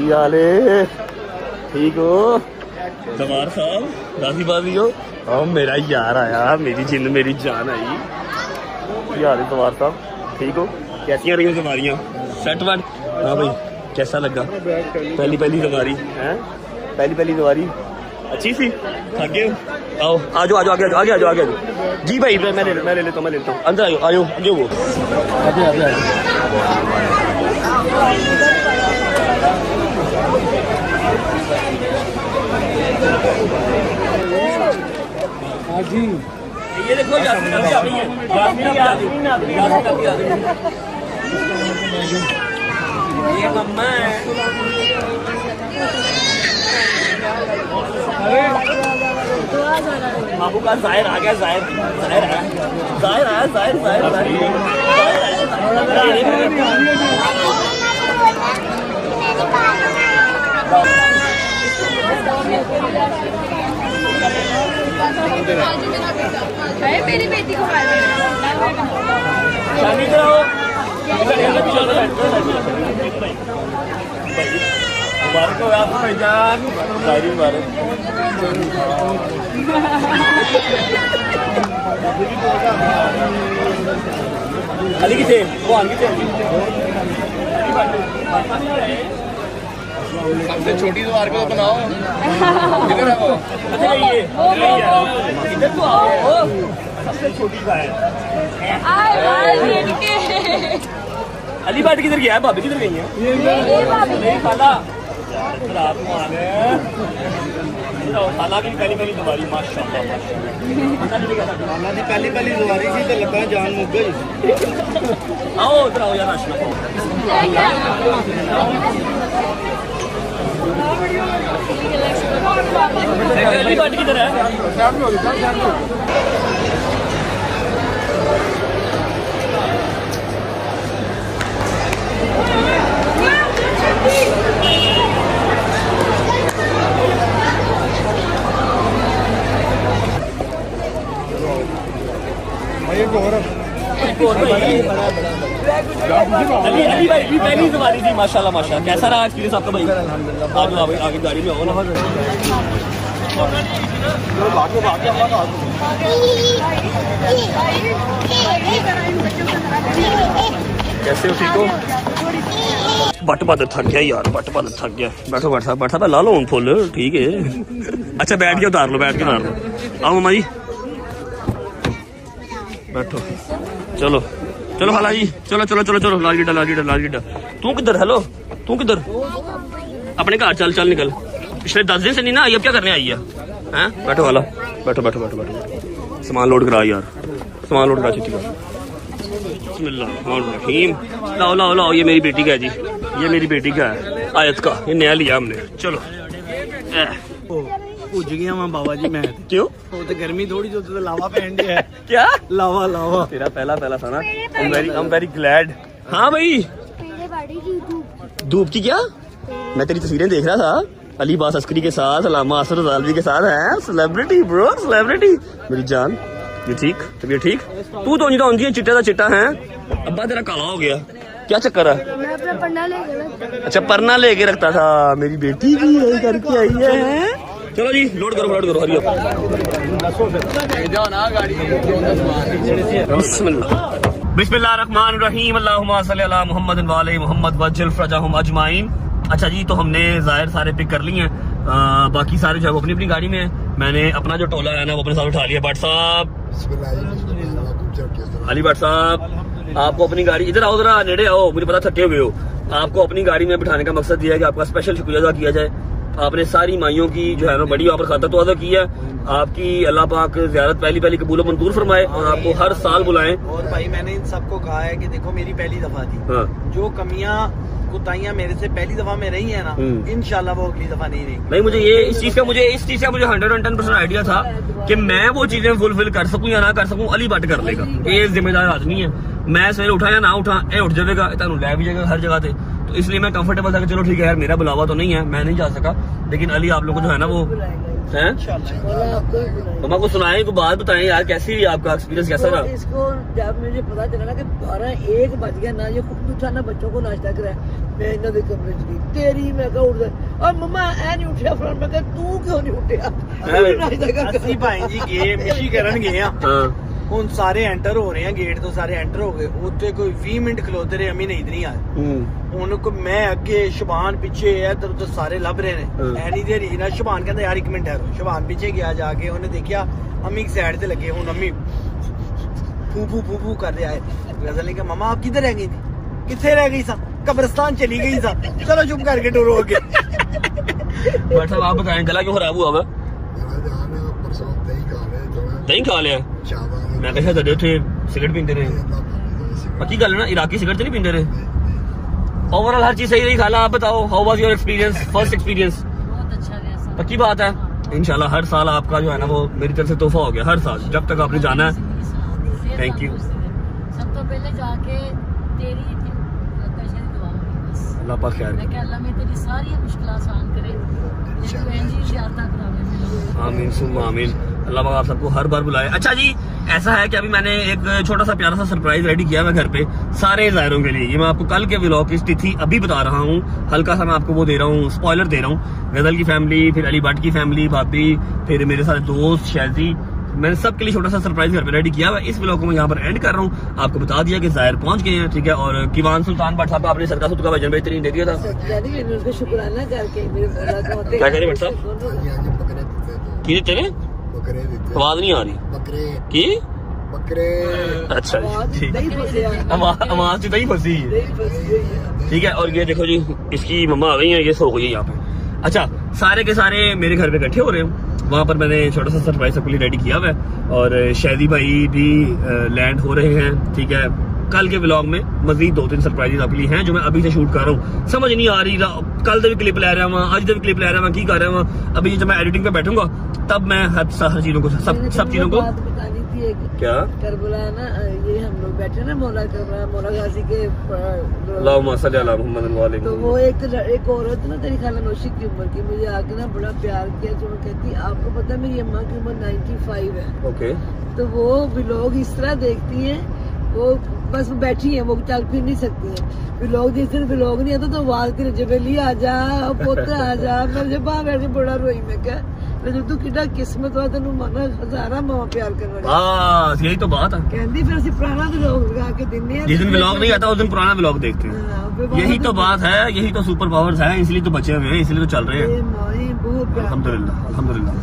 S1: याले ठीक हो जवार साहब, राजी बाजी हो? हाँ मेरा यार आया, मेरी जिंद मेरी जान आई। यार जवार साहब ठीक हो? कैसी रही सवारियाँ? Set one? हाँ भाई कैसा लगा? पहली सवारी है, पहली सवारी अच्छी सी? थक गए? आओ आ जाओ, आगे आगे आगे आगे जी भाई, मैं ले लेता हूँ, अंदर आयो आयो आगे वो आगे आगे आगे। ये देखो यास्मीन अभी आ गई है, यास्मीन अभी आ गई, ये मम्मा है। बाबू का जाहिर आ गया, जाहिर
S3: मेरी बेटी को
S1: शादी कराओ। मुबारक हो आपको भाईजान, शादी मुबारक। अली किथे वो आन किथे?
S4: सबसे छोटी सवार को बनाओ। किधर है वो?
S1: इधर तो आओ, सबसे छोटी का है। अली बाट किधर गया है? भाभी किधर गई है? नहीं खाला रात को आ गए। खाला की पहली सवारी माशाल्लाह खाला की पहली सवारी थी तो लगा जान मुक गई। आओ इधर आओ यार, नाश्ता खाओ। अली बाट किधर है? अली भाई की पहली सवारी थी माशाल्लाह माशाल्लाह। कैसा रहा एक्सपीरियंस आपका भाई? आगे गाड़ी में हो ना। कैसे हो? ठीक हो? बट थक गया यार, बट थक गया। बैठो बैठा ला लो फुल, ठीक है। अच्छा बैठ के उतार लो, आओ मम्मा जी बैठो। चलो खाला जी, चलो लाल गिड्डा। तू किधर? हेलो तू किधर? अपने घर चल निकल। पिछले 10 दिन से नहीं ना आई, अब क्या करने आई है? बैठो खाला, बैठो। सामान लोड करा यार, सामान लोड करा छुट्टी। बिस्मिल्लाहिर्रहमानिर्रहीम। लाओ, ये मेरी बेटी का है जी, ये मेरी बेटी का है आयत का, ये नया लिया हमने। चलो
S5: भुज गया मैं बाबा जी। मैं
S1: क्यों?
S5: वो तो गर्मी थोड़ी जो तो लावा पहन दिया है।
S1: क्या
S5: लावा
S1: तेरा पहला था ना। I'm very glad। हाँ भाई धूप की क्या? मैं तेरी तस्वीरें देख रहा था अली बास अस्करी के साथ, अलामा असर रज़ालवी के साथ। है सेलिब्रिटी ब्रो, सेलिब्रिटी। मेरी जान ये ठीक, तबीयत ठीक? तू तो नहीं चिट्टे का चिट्टा है। अब्बा तेरा काला हो गया, क्या चक्कर है?
S8: मैं अपना पन्ना लेके
S1: अच्छा पन्ना लेके रखता था। मेरी बेटी भी यही करके आई है। चलो जी लोड करो हरी। बिस्मिल्लाहिर्रहमानिर्रहीम। अल्लाहुम्मा सल्ली अला मुहम्मद व आले मुहम्मद वज्जिल फरजहुम अजमाइन। अच्छा जी, तो हमने जाहिर सारे पिक कर लिए हैं, बाकी सारे जो है वो अपनी अपनी गाड़ी में है। मैंने अपना जो टोला है ना वो अपने साथ उठा लिया। भट्ट साहब, अली भट्ट साहब, आपको अपनी गाड़ी, इधर आओ जरा, नेड़े आओ, मुझे पता थके हुए हो। आपको अपनी गाड़ी में बिठाने का मकसद ये है कि आपका स्पेशल शुक्रिया अदा किया जाए। आपने सारी माइयों की जो है ना बड़ी वहाँ पर खाता तो अदा किया। आपकी अल्लाह पाक ज़ियारत पहली कबूल मंजूर फरमाए और आपको हर साल बुलाएं।
S5: और भाई मैंने इन सबको कहा है कि देखो मेरी पहली दफा थी,
S1: हाँ।
S5: जो कमियां कुताइयां मेरे से पहली दफा में रही है ना, इंशाल्लाह वो अगली दफा नहीं रही।
S1: नहीं, मुझे ये इस चीज का मुझे 110% आइडिया था कि मैं वो चीजें फुलफिल कर सकूं या ना कर सकूं, अली भट्ट कर लेगा। ये जिम्मेदार आदमी है, मैं सवेरे उठा या ना उठा ये उठ जाएगा, तुम लै भी जाएगा हर जगह पे। तो इसलिए मैं कंफर्टेबल था कि चलो ठीक है यार, मेरा बुलावा तो नहीं है, मैं नहीं जा सका, लेकिन अली आप लोग को जो है ना वो है मम्मा को सुनाएं, को बात बताएं यार, कैसी रही आपका एक्सपीरियंस, कैसा रहा?
S2: इसको जब मुझे पता चला ना कि 12-1 बज गया ना, ये खुद उठा ना बच्चों को नाश्ता कराया, मैं इन्हों के कमरे च गई, तेरी मैं कहा उठ गए, और मम्मा ऐ नहीं उठा फलान, मैं कहा तू क्यों नहीं उठा?
S5: ਅਸੀਂ ਭਾਈ ਜੀ ਗਏ ਮਿਸ਼ੀ ਕਰਨ ਗਏ ਆ, ਹੁਣ ਸਾਰੇ ਐਂਟਰ ਹੋ ਰਹੇ ਆ, ਗੇਟ ਤੋਂ ਸਾਰੇ ਐਂਟਰ ਹੋ ਗਏ, ਉੱਥੇ ਕੋਈ 20 ਮਿੰਟ ਖਲੋਤੇ ਰਹੇ, ਅਮੀ ਨਹੀਂ ਇਧਰ ਆਏ। ਹੁਣ ਕੋ ਮੈਂ ਅੱਗੇ ਸ਼ਬਾਨ ਪਿੱਛੇ ਇੱਧਰ ਉੱਧਰ ਸਾਰੇ ਲੱਭ ਰਹੇ ਨੇ, ਐ ਨਹੀਂ ਦੇ ਰਹੀ ਨਾ। ਸ਼ਬਾਨ ਕਹਿੰਦਾ ਯਾਰ 1 ਮਿੰਟ ਠਹਿਰੋ, ਸ਼ਬਾਨ ਪਿੱਛੇ ਗਿਆ, ਜਾ ਕੇ ਉਹਨੇ ਦੇਖਿਆ ਅਮੀ ਇੱਕ ਸਾਈਡ ਤੇ ਲੱਗੇ, ਹੁਣ ਅਮੀ ਫੂ ਫੂ ਕਰ ਰਿਹਾ ਹੈ। ਗਜ਼ਲ ਨੇ ਕਿਹਾ ਮਮਾ ਆਪ ਕਿੱਧਰ ਰਹਿ ਗਈ थी? किथे रह गई सा? कब्रिस्तान चली गई सा। चलो चुप करके डोरो हो गए।
S1: भट्ट साहब आप बताएं, गला क्यों खराब हुआ? दही खा लिया? मैं कहा शायद थे सिगरेट पीते रहे, पक्की गल है ना, इराकी सिगरेट तो नहीं पीते रहे? ओवरऑल हर चीज सही रही, खाला आप बताओ, how was your experience, first experience?
S8: बहुत अच्छा रहा।
S1: पक्की बात है, इंशाल्लाह हर साल आपका जो है ना वो मेरी तरफ से तोहफा हो गया, हर साल जब तक आपने जाना है। Thank you.
S8: सब तो पहले जाके तेरी कैसे दुआ होगी बस,
S1: अल्लाह पाक खैर
S8: मैं क्या अल्लाह में तेरी सारी मुश्किल आसान करे,
S1: आमीन सुम्मा आमीन। अल्लाह पाक आप सबको हर बार बुलाए। अच्छा जी, ऐसा है कि अभी मैंने एक छोटा सा प्यारा सा सरप्राइज रेडी किया है घर पे सारे ज़ायरों के लिए। ये मैं आपको कल के व्लॉग की तिथि अभी बता रहा हूँ, हल्का सा मैं आपको वो दे रहा हूँ, स्पॉइलर दे रहा हूँ। गजल की फैमिली, फिर अली भट्ट की फैमिली, भाभी, फिर मेरे सारे दोस्त शायजी, मैंने सबके लिए छोटा सा सरप्राइज घर पे रेडी किया हुआ है। इस व्लॉग को मैं यहाँ पर एंड कर रहा हूँ। आपको बता दिया कि ज़ाहिर पहुंच गए हैं, ठीक है। और किवान सुल्तान भट्ट साहब आपने सरका सुतका भजन बेहतरीन दे दिया था।
S2: उसका शुक्राना करके मेरे
S1: क्या कह रहे भट्ट साहब? की तेरे आवाज नहीं आ रही की? अच्छा जी, ठीक, आवाज तो नहीं फंसी है, ठीक है। और ये देखो जी, इसकी मम्मा आ गई है, ये सो गई है यहाँ पे। अच्छा, सारे के सारे मेरे घर पे इकट्ठे हो रहे हैं, वहाँ पर मैंने छोटा सा सरप्राइज सबके लिए रेडी किया हुआ है। और शादी भाई भी लैंड हो रहे हैं, ठीक है। कल के व्लॉग में मजीद 2-3 सरप्राइजेस आपके लिए हैं जो मैं अभी से शूट कर रहा हूँ। समझ नहीं आ रही, कल भी क्लिप ले रहा हूँ, आज भी क्लिप ले रहा हूँ, की कर रहा हूँ। अभी जब मैं एडिटिंग पे बैठूंगा तब मैं हर चीजों को सब चीजों को क्या
S2: करबला ना, ये हम लोग बैठे ना मौला करबला, मौला गाजी के
S1: अल्लाहुम्मा सल्ली अला मुहम्मद व आलि
S2: तो वो एक औरत ना तेरी खाला नौशिक की उम्र की मुझे आके ना बड़ा प्यार किया, तो वो कहती आपको पता है मेरी अम्मा की उम्र 95 है।
S1: ओके,
S2: तो वो व्लॉग इस तरह देखती हैं, वो बस वो बैठी है, वो चल फिर नहीं सकती है। व्लॉग जिस दिन व्लॉग नहीं आता तो आवाज तेरे जबेली आ जा, पोता आ जा, मैं जब बाहर बैठे बड़ा रोई, मैं क्या तू कितना किस्मत हुआ तेन माना हजारा मां प्यार करने।
S1: बस यही तो बात है,
S2: कहती फिर असि पुराना व्लॉग लगा के दिन्ने हैं,
S1: जिस दिन व्लॉग नहीं आता उस दिन पुराना व्लॉग देखते हैं। यही तो बात है, यही तो सुपर पावर्स है, इसलिए तो बचे हुए हैं, इसलिए तो चल रहे हैं। अल्हम्दुलिल्लाह अल्हम्दुलिल्लाह।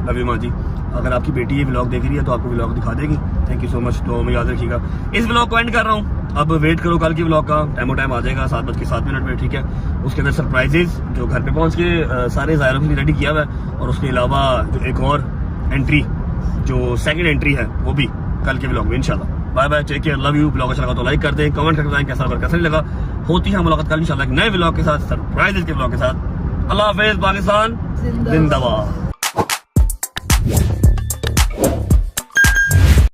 S1: लव यू माँ जी। अगर आपकी बेटी ये व्लॉग देख रही है तो आपको व्लॉग दिखा देगी। Thank you so much. तो मैं याद रखिएगा, इस व्लॉग को एंड कर रहा हूँ। अब वेट करो कल की व्लॉग का, टाइम आ जाएगा 7:07 में, ठीक है। उसके अंदर सरप्राइजेज जो घर पे पहुंच के सारे ज़ायरों के लिए रेडी किया हुआ है, और उसके अलावा जो एक और एंट्री, जो सेकंड एंट्री है, वो भी कल के व्लॉग में इंशाल्लाह। Bye bye, take care, love you. Vlog अच्छा लगा तो लाइक कर दें, कमेंट करके बताएं कैसा लगा, कैसा नहीं लगा। होती है मुलाकात कल इंशाल्लाह एक नए व्लॉग के साथ, सरप्राइजेज के व्लॉग के साथ। अल्लाह हाफिज़, पाकिस्तान जिंदाबाद।